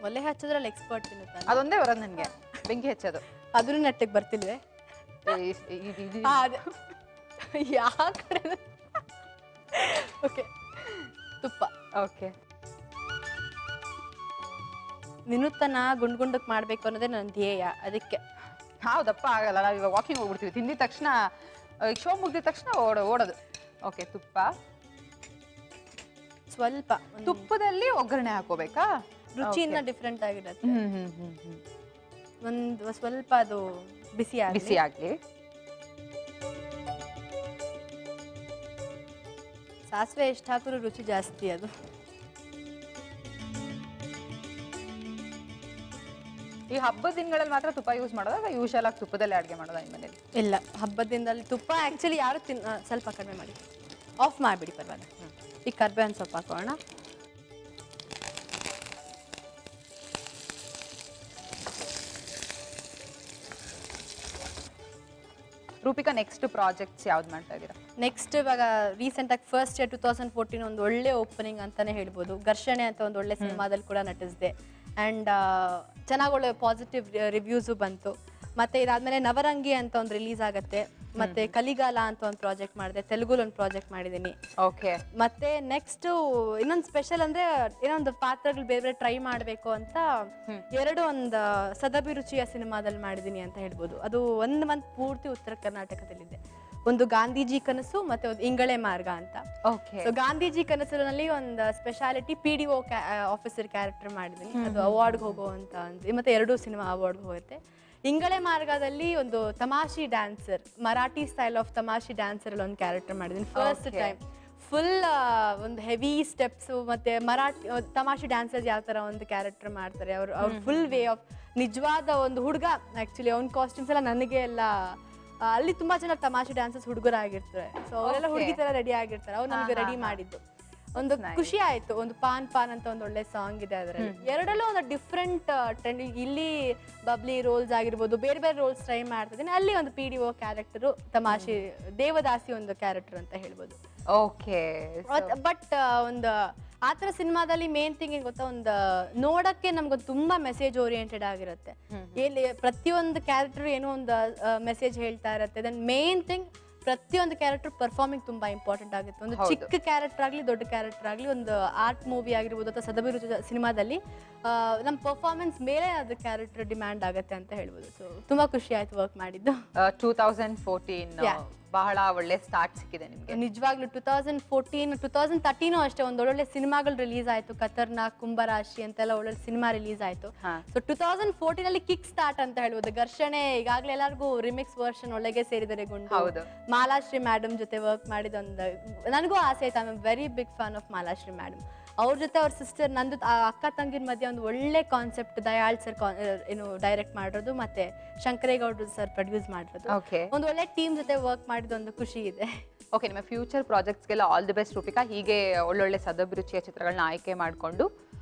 ಒಲೆ ಹಚ್ಚೋದ್ರಲ್ಲಿ ಎಕ್ಸ್ಪರ್ಟ್ ತಿನ್ನುತ್ತಾರೆ. ಅದೊಂದೇ ಬರೋದು ನನಗೆ, ಬೆಂಕಿ ಹಚ್ಚೋದು. ಅದನ್ನು ನೆಟ್ಟಿಗೆ ಬರ್ತಿಲ್ವೇ? ಯಾಕೆ? ಓಕೆ, ತುಪ್ಪ. ಓಕೆ, ವಿನೂತನ ಗುಂಡಕ್ಕೆ ಮಾಡ್ಬೇಕು ಅನ್ನೋದೇ ನನ್ನ ಧ್ಯೇಯ. ಅದಕ್ಕೆ ಹೌದಪ್ಪ ಆಗಲ್ಲ, ನಾವು ಇವಾಗ ವಾಕಿಂಗ್ ಹೋಗ್ಬಿಡ್ತೀವಿ, ತಿಂದಿದ ತಕ್ಷಣ ಶೋ ಮುಗಿದ ತಕ್ಷಣ ಓಡೋದು. ಓಕೆ, ತುಪ್ಪ ಸ್ವಲ್ಪ. ತುಪ್ಪದಲ್ಲಿ ಒಗ್ಗರಣೆ ಹಾಕೋಬೇಕಾ? ರುಚಿ ಇನ್ನ ಡಿಫ್ರೆಂಟ್ ಆಗಿರುತ್ತೆ. ಒಂದು ಸ್ವಲ್ಪ ಅದು ಬಿಸಿ ಆಗ್ಲಿ. ಸಾಸಿವೆ ಎಷ್ಟು ಹಾಕಿದ್ರು ರುಚಿ ಜಾಸ್ತಿ. ಅದು ಈ ಹಬ್ಬದ ದಿನಗಳಲ್ಲಿ ಮಾತ್ರ ತುಪ್ಪ ಯೂಸ್ ಮಾಡೋದಾಗ ಯೂಶಲ್ ಆಗಿ ತುಪ್ಪದಲ್ಲಿ ಅಡುಗೆ ಮಾಡೋದ ನಿಮ್ಮ ಮನೇಲಿ? ಇಲ್ಲ, ಹಬ್ಬದ ದಿನದಲ್ಲಿ ತುಪ್ಪ ಆಕ್ಚುಲಿ ಯಾರು ಸ್ವಲ್ಪ ಕಡಿಮೆ ಮಾಡಿ ಆಫ್ ಮಾಡಿಬಿಡಿ, ಪರವಾಗಿಲ್ಲ. ಈ ಕರ್ಬೇವಿನ ಸೊಪ್ಪು ಹಾಕೋಣ. ರೂಪಿಕಾ, ನೆಕ್ಸ್ಟ್ ಪ್ರಾಜೆಕ್ಟ್ಸ್ ಯಾವ್ದು ಮಾಡ್ತಾ ಇದ್ದೀರಾ? ನೆಕ್ಸ್ಟ್ ಇವಾಗ ರೀಸೆಂಟಾಗಿ ಫಸ್ಟ್ 2014 ಒಂದು ಒಳ್ಳೆ ಓಪನಿಂಗ್ ಅಂತಾನೆ ಹೇಳ್ಬೋದು. ಘರ್ಷಣೆ ಅಂತ ಒಂದು ಒಳ್ಳೆ ಸಿನಿಮಾದಲ್ಲಿ ಕೂಡ ನಟಿಸಿದೆ. ಆ್ಯಂಡ್ ಚೆನ್ನಾಗಿ ಒಳ್ಳೆ ಪಾಸಿಟಿವ್ ರಿವ್ಯೂಸು ಬಂತು. ಮತ್ತು ಇದಾದಮೇಲೆ ನವರಂಗಿ ಅಂತ ಒಂದು ರಿಲೀಸ್ ಆಗುತ್ತೆ. ಮತ್ತೆ ಕಲಿಗಾಲ ಅಂತ ಒಂದು ಪ್ರಾಜೆಕ್ಟ್ ಮಾಡಿದೆ, ತೆಲುಗುಲ್ ಒಂದು ಪ್ರಾಜೆಕ್ಟ್ ಮಾಡಿದ್ದೀನಿ. ಓಕೆ. ಮತ್ತೆ ನೆಕ್ಸ್ಟ್ ಇನ್ನೊಂದು ಸ್ಪೆಷಲ್ ಅಂದ್ರೆ ಏನೋ ಒಂದು ಪಾತ್ರಗಳು ಬೇರೆ ಬೇರೆ ಟ್ರೈ ಮಾಡಬೇಕು ಅಂತ ಒಂದು ಸದಭಿರುಚಿಯ ಸಿನಿಮಾದಲ್ಲಿ ಮಾಡಿದೀನಿ ಅಂತ ಹೇಳ್ಬೋದು. ಅದು 1 ಮಂತ್ ಪೂರ್ತಿ ಉತ್ತರ ಕರ್ನಾಟಕದಲ್ಲಿದೆ. ಒಂದು ಗಾಂಧೀಜಿ ಕನಸು ಮತ್ತೆ ಒಂದು ಇಂಗಳೆ ಮಾರ್ಗ ಅಂತ. ಓಕೆ. ಗಾಂಧೀಜಿ ಕನಸಿನಲ್ಲಿ ಒಂದು ಸ್ಪೆಷಾಲಿಟಿ PDO ಆಫೀಸರ್ ಕ್ಯಾರೆಕ್ಟರ್ ಮಾಡಿದೀನಿ. ಅದು ಅವಾರ್ಡ್ಗೆ ಹೋಗುವಂತ ಮತ್ತೆ 2 ಸಿನಿಮಾ ಅವಾರ್ಡ್ಗೆ ಹೋಗುತ್ತೆ. ಇಂಗಳೆ ಮಾರ್ಗದಲ್ಲಿ ಒಂದು ತಮಾಷಿ ಡ್ಯಾನ್ಸರ್, ಮರಾಠಿ ಸ್ಟೈಲ್ ಆಫ್ ತಮಾಷಿ ಡ್ಯಾನ್ಸರ್ ಅಲ್ಲಿ ಒಂದು ಕ್ಯಾರೆಕ್ಟರ್ ಮಾಡಿದೀನಿ ಫಸ್ಟ್ ಟೈಮ್. ಫುಲ್ ಒಂದು ಹೆವಿ ಸ್ಟೆಪ್ಸ್ ಮತ್ತೆ ಮರಾಠಿ ತಮಾಷೆ ಡ್ಯಾನ್ಸರ್ಸ್ ಯಾವ ತರ ಒಂದು ಕ್ಯಾರೆಕ್ಟರ್ ಮಾಡ್ತಾರೆ ಅವ್ರ ಫುಲ್ ವೇ ಆಫ್ ನಿಜವಾದ ಒಂದು ಹುಡುಗ. ಆಕ್ಚುಲಿ ಅವ್ನ ಕಾಸ್ಟ್ಯೂಮ್ಸ್ ಎಲ್ಲ ನನಗೆ ಎಲ್ಲ ಅಲ್ಲಿ ತುಂಬಾ ಜನ ತಮಾಷೆ ಡ್ಯಾನ್ಸರ್ಸ್ ಹುಡುಗರಾಗಿರ್ತಾರೆ. ಸೊ ಅವರೆಲ್ಲ ಹುಡುಗಿ ತರ ರೆಡಿ ಆಗಿರ್ತಾರೆ. ಅವ್ರು ನನಗೆ ರೆಡಿ ಮಾಡಿದ್ದು ಒಂದು ಖುಷಿ ಆಯ್ತು. ಒಂದು ಪಾನ್ ಪಾನ್ ಅಂತ ಒಂದು ಒಳ್ಳೆ ಸಾಂಗ್ ಇದೆ ಅದರಲ್ಲಿ. ಎರಡಲ್ಲೂ ಒಂದು ಡಿಫ್ರೆಂಟ್ ಟ್ರೆಂಡ್. ಇಲ್ಲಿ ಬಬ್ಲಿ ರೋಲ್ಸ್ ಆಗಿರ್ಬೋದು, ಬೇರೆ ಬೇರೆ ರೋಲ್ಸ್ ಟ್ರೈ ಮಾಡ್ತಿದ್ದೀನಿ. ಅಲ್ಲಿ ಒಂದು PDO ಕ್ಯಾರೆಕ್ಟರ್, ತಮಾಷೆ ದೇವದಾಸಿ ಒಂದು ಕ್ಯಾರೆಕ್ಟರ್ ಅಂತ ಹೇಳ್ಬೋದು. ಓಕೆ. ಬಟ್ ಒಂದು ಆತರ ಸಿನಿಮಾದಲ್ಲಿ ಮೇನ್ ಥಿಂಗ್ ಏನ್ ಗೊತ್ತಾ, ಒಂದು ನೋಡಕ್ಕೆ ನಮ್ಗೊಂದು ತುಂಬಾ ಮೆಸೇಜ್ ಓರಿಯೆಂಟೆಡ್ ಆಗಿರುತ್ತೆ. ಎಲ್ಲಿ ಪ್ರತಿಯೊಂದು ಕ್ಯಾರೆಕ್ಟರ್ ಏನೋ ಒಂದು ಮೆಸೇಜ್ ಹೇಳ್ತಾ ಇರುತ್ತೆ. ದೆನ್ ಮೇನ್ ಥಿಂಗ್ ಪ್ರತಿಯೊಂದು ಕ್ಯಾರೆಕ್ಟರ್ ಪರ್ಫಾರ್ಮಿಂಗ್ ತುಂಬಾ ಇಂಪಾರ್ಟೆಂಟ್ ಆಗುತ್ತೆ. ಒಂದು ಚಿಕ್ಕ ಕ್ಯಾರೆಕ್ಟರ್ ಆಗಲಿ ದೊಡ್ಡ ಕ್ಯಾರೆಕ್ಟರ್ ಆಗಲಿ, ಒಂದು ಆರ್ಟ್ ಮೂವಿ ಆಗಿರ್ಬೋದು ಅಥವಾ ಸದಭಿರುಚಿ ಸಿನಿಮಾದಲ್ಲಿ ನಮ್ಮ ಪರ್ಫಾರ್ಮೆನ್ಸ್ ಮೇಲೆ ಅದು ಕ್ಯಾರೆಕ್ಟರ್ ಡಿಮ್ಯಾಂಡ್ ಆಗುತ್ತೆ ಅಂತ ಹೇಳ್ಬೋದು. ಸೊ ತುಂಬಾ ಖುಷಿ ಆಯ್ತು ವರ್ಕ್ ಮಾಡಿದ್ದು. 2014 ಬಹಳ ಒಳ್ಳೆ ಸ್ಟಾರ್ಟ್ ಸಿಕ್ಕಿದೆ ನಿಮಗೆ. ನಿಜವಾಗ್ಲೂ 2014 2013 ಅಷ್ಟೇ ಒಂದು ಒಳ್ಳೊಳ್ಳೆ ಸಿನಿಮಾಗಳು ರಿಲೀಸ್ ಆಯ್ತು. ಖತರ್ನಾಕ್, ಕುಂಭರಾಶಿ ಅಂತೆಲ್ಲ ಒಳ್ಳೊಳ್ಳೆ ಸಿನಿಮಾ ರಿಲೀಸ್ ಆಯ್ತು. ಸೊ 2014 ಅಲ್ಲಿ ಕಿಕ್ ಸ್ಟಾರ್ಟ್ ಅಂತ ಹೇಳ್ಬೋದು. ಘರ್ಷಣೆ ಈಗಾಗಲೇ ಎಲ್ಲರಿಗೂ ರಿಮಿಕ್ಸ್ ವರ್ಷನ್ ಒಳ್ಳೆಗೆ ಸೇರಿದರೆ ಗುಂಡು. ಮಾಲಾಶ್ರೀ ಮೇಡಮ್ ಜೊತೆ ವರ್ಕ್ ಮಾಡಿದೊಂದು ನನಗೂ ಆಸೆ ಆಯ್ತು. I am very big fan of Malashri madam. ಅವ್ರ ಜೊತೆ ಅವ್ರ ಸಿಸ್ಟರ್, ನಂದು ಅಕ್ಕ ತಂಗಿನ ಮಧ್ಯೆ ಒಂದು ಒಳ್ಳೆ ಕಾನ್ಸೆಪ್ಟ್ ದಯಾಳ್ ಸರ್ ಏನು ಡೈರೆಕ್ಟ್ ಮಾಡಿರೋದು, ಮತ್ತೆ ಶಂಕರೇಗೌಡರು ಸರ್ ಪ್ರೊಡ್ಯೂಸ್ ಮಾಡಿರೋದು. ಒಂದು ಒಳ್ಳೆ ಟೀಮ್ ಜೊತೆ ವರ್ಕ್ ಮಾಡಿದೊಂದು ಖುಷಿ ಇದೆ. ಓಕೆ, ನಿಮ್ಮ ಫ್ಯೂಚರ್ ಪ್ರಾಜೆಕ್ಟ್ಸ್ಗೆಲ್ಲ ಆಲ್ ದಿ ಬೆಸ್ಟ್ ರೂಪಿಕಾ. ಹೀಗೆ ಒಳ್ಳೊಳ್ಳೆ ಸದಭಿರುಚಿಯ ಚಿತ್ರಗಳನ್ನ ಆಯ್ಕೆ ಮಾಡಿಕೊಂಡು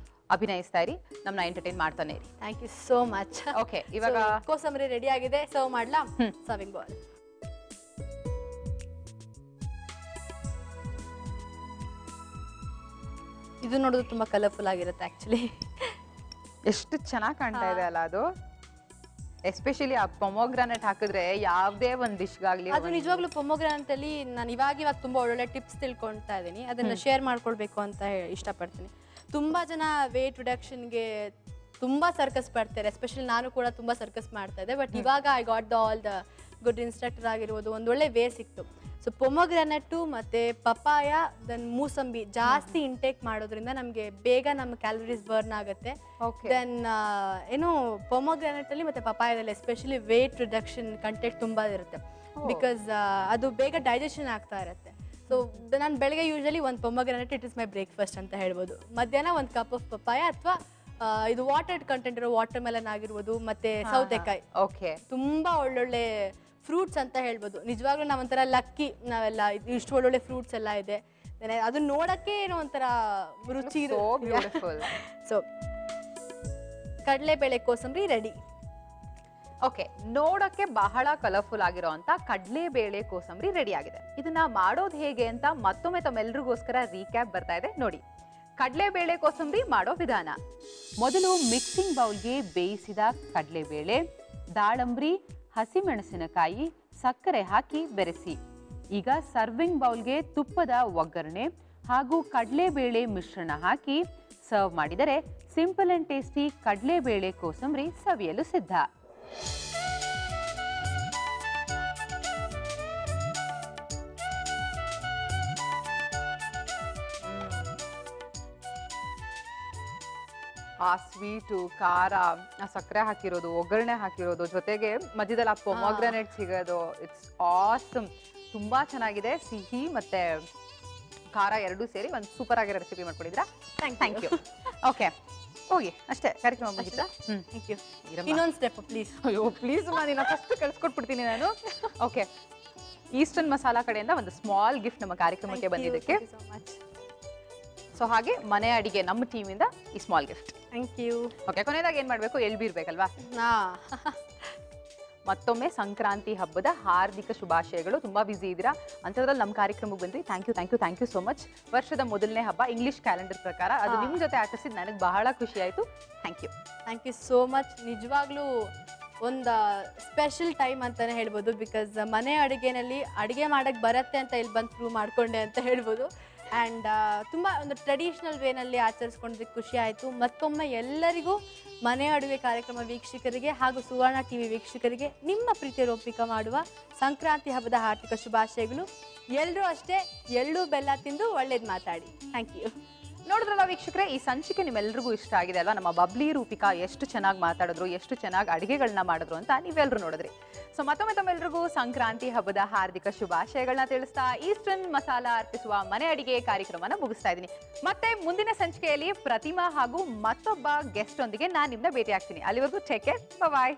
ಅಭಿನಯಿಸ್ತಾ ಇರಿ, ನಮ್ಮನ್ನ ಎಂಟರ್ಟೈನ್ ಮಾಡ್ತಾನೆ ಇರಿ. Thank you so much. Okay, ಇವಾಗ ಕೋಸಂಬರಿ ರೆಡಿ ಆಗಿದೆ, ಸರ್ವ್ ಮಾಡ್ಲಾ? Serving bowl. ಇದು ನೋಡೋದು ತುಂಬಾ ಕಲರ್ಫುಲ್ ಆಗಿರುತ್ತೆ ಆಕ್ಚುಲಿ. ಎಷ್ಟು ಚೆನ್ನಾಗಿ ಕಾಣ್ತಾ ಇದೆ ಅಲ್ಲ ಅದು. ಎಸ್ಪೆಷಲಿ ಆ ಪೊಮೊಗ್ರಾನೆಟ್ ಹಾಕಿದ್ರೆ ಯಾವುದೇ ಒಂದು ಡಿಶ್ಗಾಗ್ಲಿ. ಅದು ನಿಜವಾಗ್ಲೂ ಪೊಮೊಗ್ರಾನೆಟ್ ಅಲ್ಲಿ ನಾನು ಇವಾಗ ತುಂಬಾ ಒಳ್ಳೊಳ್ಳೆ ಟಿಪ್ಸ್ ತಿಳ್ಕೊಳ್ತಾ ಇದ್ದೀನಿ. ಅದನ್ನ ಶೇರ್ ಮಾಡ್ಕೊಳ್ಬೇಕು ಅಂತ ಇಷ್ಟಪಡ್ತೀನಿ. ತುಂಬಾ ಜನ ವೇಟ್ ರಿಡಕ್ಷನ್ಗೆ ತುಂಬಾ ಸರ್ಕಸ್ ಪಡ್ತಾರೆ. ಎಸ್ಪೆಷಲಿ ನಾನು ಕೂಡ ತುಂಬಾ ಸರ್ಕಸ್ ಮಾಡ್ತಾ ಇದ್ದೆ. ಬಟ್ ಇವಾಗ I got all the good instructor ಆಗಿರ್ಬೋದು, ಒಂದು ಒಳ್ಳೆ ವೇ ಸಿಕ್ತು. ಸೊ ಪೊಮೊಗ್ರಾನೆಟ್ ಮತ್ತೆ ಪಪಾಯ, ದೆನ್ ಮೂಸಂಬಿ ಜಾಸ್ತಿ ಇಂಟೇಕ್ ಮಾಡೋದ್ರಿಂದ ನಮಗೆ ಬೇಗ ನಮ್ಮ ಕ್ಯಾಲರೀಸ್ ಬರ್ನ್ ಆಗುತ್ತೆ. ದೆನ್ ಏನು ಪೊಮೊಗ್ರಾನೆಟ್ ಅಲ್ಲಿ ಮತ್ತೆ ಪಪಾಯದಲ್ಲಿ ಎಸ್ಪೆಷಲಿ ವೇಟ್ ರಿಡಕ್ಷನ್ ಕಂಟೆಂಟ್ ತುಂಬಾ ಇರುತ್ತೆ. ಬಿಕಾಸ್ ಅದು ಬೇಗ ಡೈಜೆಷನ್ ಆಗ್ತಾ ಇರುತ್ತೆ. ಸೊ ನಾನು ಬೆಳಗ್ಗೆ ಯೂಶಲಿ ಒಂದು pomegranate, it is my breakfast ಅಂತ ಹೇಳ್ಬೋದು. ಮಧ್ಯಾಹ್ನ ಒಂದು ಕಪ್ ಆಫ್ ಪಪಾಯ ಅಥವಾ ಇದು ವಾಟರ್ ಕಂಟೆಂಟ್ ಇರೋ ವಾಟರ್ ಮೆಲನ್ ಆಗಿರ್ಬೋದು, ಮತ್ತೆ ಸೌತೆಕಾಯಿ. ತುಂಬಾ ಒಳ್ಳೊಳ್ಳೆ ಫ್ರೂಟ್ಸ್ ಅಂತ ಹೇಳ್ಬೋದು. ನಿಜವಾಗ್ಲೂ ನಾವೊಂಥರ ಲಕ್ಕಿ, ನಾವೆಲ್ಲ ಇಷ್ಟು ಒಳ್ಳೊಳ್ಳೆ ಫ್ರೂಟ್ಸ್ ಎಲ್ಲ ಇದೆ. ಅದು ನೋಡಕ್ಕೆ ಏನೋ ಒಂಥರ ರುಚಿ. ಸೊ ಕಡಲೆಬೇಳೆ ಕೋಸಂಬರಿ ರೆಡಿ. ಓಕೆ, ನೋಡಕ್ಕೆ ಬಹಳ ಕಲರ್ಫುಲ್ ಆಗಿರೋಂತ ಕಡಲೆಬೇಳೆ ಕೋಸಂಬರಿ ರೆಡಿ ಆಗಿದೆ. ಇದನ್ನ ಮಾಡೋದು ಹೇಗೆ ಅಂತ ಮತ್ತೊಮ್ಮೆ ತಮ್ಮೆಲ್ರಿಗೋಸ್ಕರ ರೀಕ್ಯಾಪ್ ಬರ್ತಾ ಇದೆ ನೋಡಿ. ಕಡಲೆಬೇಳೆ ಕೋಸಂಬರಿ ಮಾಡೋ ವಿಧಾನ: ಮೊದಲು ಮಿಕ್ಸಿಂಗ್ ಬೌಲ್ಗೆ ಬೇಯಿಸಿದ ಕಡಲೆಬೇಳೆ, ದಾಳಂಬ್ರಿ, ಹಸಿಮೆಣಸಿನಕಾಯಿ, ಸಕ್ಕರೆ ಹಾಕಿ ಬೆರೆಸಿ. ಈಗ ಸರ್ವಿಂಗ್ ಬೌಲ್ಗೆ ತುಪ್ಪದ ಒಗ್ಗರಣೆ ಹಾಗೂ ಕಡಲೆಬೇಳೆ ಮಿಶ್ರಣ ಹಾಕಿ ಸರ್ವ್ ಮಾಡಿದರೆ ಸಿಂಪಲ್ ಅಂಡ್ ಟೇಸ್ಟಿ ಕಡಲೆಬೇಳೆ ಕೋಸಂಬರಿ ಸವಿಯಲು ಸಿದ್ಧ. ಆ ಸ್ವೀಟು, ಖಾರ, ಆ ಸಕ್ಕರೆ ಹಾಕಿರೋದು, ಒಗ್ಗರಣೆ ಹಾಕಿರೋದು, ಜೊತೆಗೆ ಮಧ್ಯದಲ್ಲಿ ಆ ಪೊಮೊಗ್ರಾನೆಟ್ ಸಿಗೋದು, ಇಟ್ಸ್ ಆಸಮ್. ತುಂಬಾ ಚೆನ್ನಾಗಿದೆ. ಸಿಹಿ ಮತ್ತೆ ಖಾರ ಎರಡೂ ಸೇರಿ ಒಂದು ಸೂಪರ್ ಆಗಿರೋ ರೆಸಿಪಿ ಮಾಡ್ಕೊಂಡಿದ್ರಾ. Thank you. ಓಕೆ, ಹೋಗಿ ಅಷ್ಟೇ, ಕಾರ್ಯಕ್ರಮ ಮುಗಿತಾ? Thank you. ಇನ್ನೊಂದು ಸ್ಟೆಪ್ ಪ್ಲೀಸ್. ಅಯ್ಯೋ ಪ್ಲೀಸ್, ನಾನು ಫಸ್ಟ್ ಕಳ್ಸ್ಕೊಟ್ಬಿಡ್ತೀನಿ ನಾನು. ಓಕೆ, ಈಸ್ಟರ್ನ್ ಮಸಾಲಾ ಕಡೆಯಿಂದ ಒಂದು ಸ್ಮಾಲ್ ಗಿಫ್ಟ್ ನಮ್ಮ ಕಾರ್ಯಕ್ರಮಕ್ಕೆ ಬಂದಿದ್ದಕ್ಕೆ. ಸೊ ಹಾಗೆ ಮನೆ ಅಡಿಗೆ ನಮ್ಮ ಟೀಮಿಂದ ಈ small gift. Thank you. Okay, ಕೊನೆಯದಾಗಿ ಏನ್ ಮಾಡ್ಬೇಕು, ಎಳ್ಬಿರ್ಬೇಕಲ್ವಾ? ಮತ್ತೊಮ್ಮೆ ಸಂಕ್ರಾಂತಿ ಹಬ್ಬದ ಹಾರ್ದಿಕ ಶುಭಾಶಯಗಳು. ತುಂಬಾ ಬ್ಯುಸಿ ಇದ್ದೀರಾ, ಅಂತದ್ರಲ್ಲಿ ನಮ್ಮ ಕಾರ್ಯಕ್ರಮಕ್ಕೆ ಬಂದ್ರಿ. Thank you so much. ವರ್ಷದ ಮೊದಲನೇ ಹಬ್ಬ ಇಂಗ್ಲಿಷ್ ಕ್ಯಾಲೆಂಡರ್ ಪ್ರಕಾರ, ಅದು ನಿಮ್ ಜೊತೆ ಆಚರಿಸಿದ್ ನನಗೆ ಬಹಳ ಖುಷಿ ಆಯ್ತು. Thank you so much. ನಿಜವಾಗ್ಲೂ ಒಂದು ಸ್ಪೆಷಲ್ ಟೈಮ್ ಅಂತಾನೆ ಹೇಳ್ಬೋದು. ಬಿಕಾಸ್ ಮನೆ ಅಡುಗೆನಲ್ಲಿ ಅಡುಗೆ ಮಾಡಕ್ಕೆ ಬರುತ್ತೆ ಅಂತ ಇಲ್ಲಿ ಬಂದು ಪ್ರೂವ್ ಮಾಡಿಕೊಂಡೆ ಅಂತ ಹೇಳ್ಬೋದು. ಆ್ಯಂಡ್ ತುಂಬ ಒಂದು ಟ್ರೆಡಿಷ್ನಲ್ ವೇನಲ್ಲಿ ಆಚರಿಸ್ಕೊಂಡಿದ್ದಕ್ಕೆ ಖುಷಿ ಆಯಿತು. ಮತ್ತೊಮ್ಮೆ ಎಲ್ಲರಿಗೂ ಮನೆ ಅಡುಗೆ ಕಾರ್ಯಕ್ರಮ ವೀಕ್ಷಕರಿಗೆ ಹಾಗೂ ಸುವರ್ಣ ಟಿವಿ ವೀಕ್ಷಕರಿಗೆ ನಿಮ್ಮ ಪ್ರೀತಿಯ ರೂಪಿಕ ಮಾಡುವ ಸಂಕ್ರಾಂತಿ ಹಬ್ಬದ ಹಾರ್ದಿಕ ಶುಭಾಶಯಗಳು. ಎಲ್ಲರೂ ಅಷ್ಟೇ ಎಳ್ಳು ಬೆಲ್ಲ ತಿಂದು ಒಳ್ಳೇದು ಮಾತಾಡಿ. Thank you. ನೋಡಿದ್ರಲ್ಲ ವೀಕ್ಷಕರೇ, ಈ ಸಂಚಿಕೆ ನಿಮ್ಮೆಲ್ರಿಗೂ ಇಷ್ಟ ಆಗಿದೆ ಅಲ್ವಾ? ನಮ್ಮ ಬಬ್ಲಿ ರೂಪಿಕಾ ಎಷ್ಟು ಚೆನ್ನಾಗಿ ಮಾತಾಡಿದ್ರು, ಎಷ್ಟು ಚೆನ್ನಾಗಿ ಅಡುಗೆಗಳನ್ನ ಮಾಡಿದ್ರು ಅಂತ ನೀವೆಲ್ಲರೂ ನೋಡಿದ್ರಿ. ಸೊ ಮತ್ತೊಮ್ಮೆ ತಮ್ಮೆಲ್ರಿಗೂ ಸಂಕ್ರಾಂತಿ ಹಬ್ಬದ ಹಾರ್ದಿಕ ಶುಭಾಶಯಗಳನ್ನ ತಿಳಿಸ್ತಾ ಈಸ್ಟರ್ನ್ ಮಸಾಲಾ ಅರ್ಪಿಸುವ ಮನೆ ಅಡಿಗೆ ಕಾರ್ಯಕ್ರಮನ ಮುಗಿಸ್ತಾ ಇದ್ದೀನಿ. ಮತ್ತೆ ಮುಂದಿನ ಸಂಚಿಕೆಯಲ್ಲಿ ಪ್ರತಿಮಾ ಹಾಗೂ ಮತ್ತೊಬ್ಬ ಗೆಸ್ಟ್ ಒಂದಿಗೆ ನಾನು ನಿಮ್ಮನ್ನ ಭೇಟಿ ಆಗ್ತೀನಿ. ಅಲ್ಲಿವರೆಗೂ ಟೇಕ್ ಕೇರ್, ಬಾಯ್.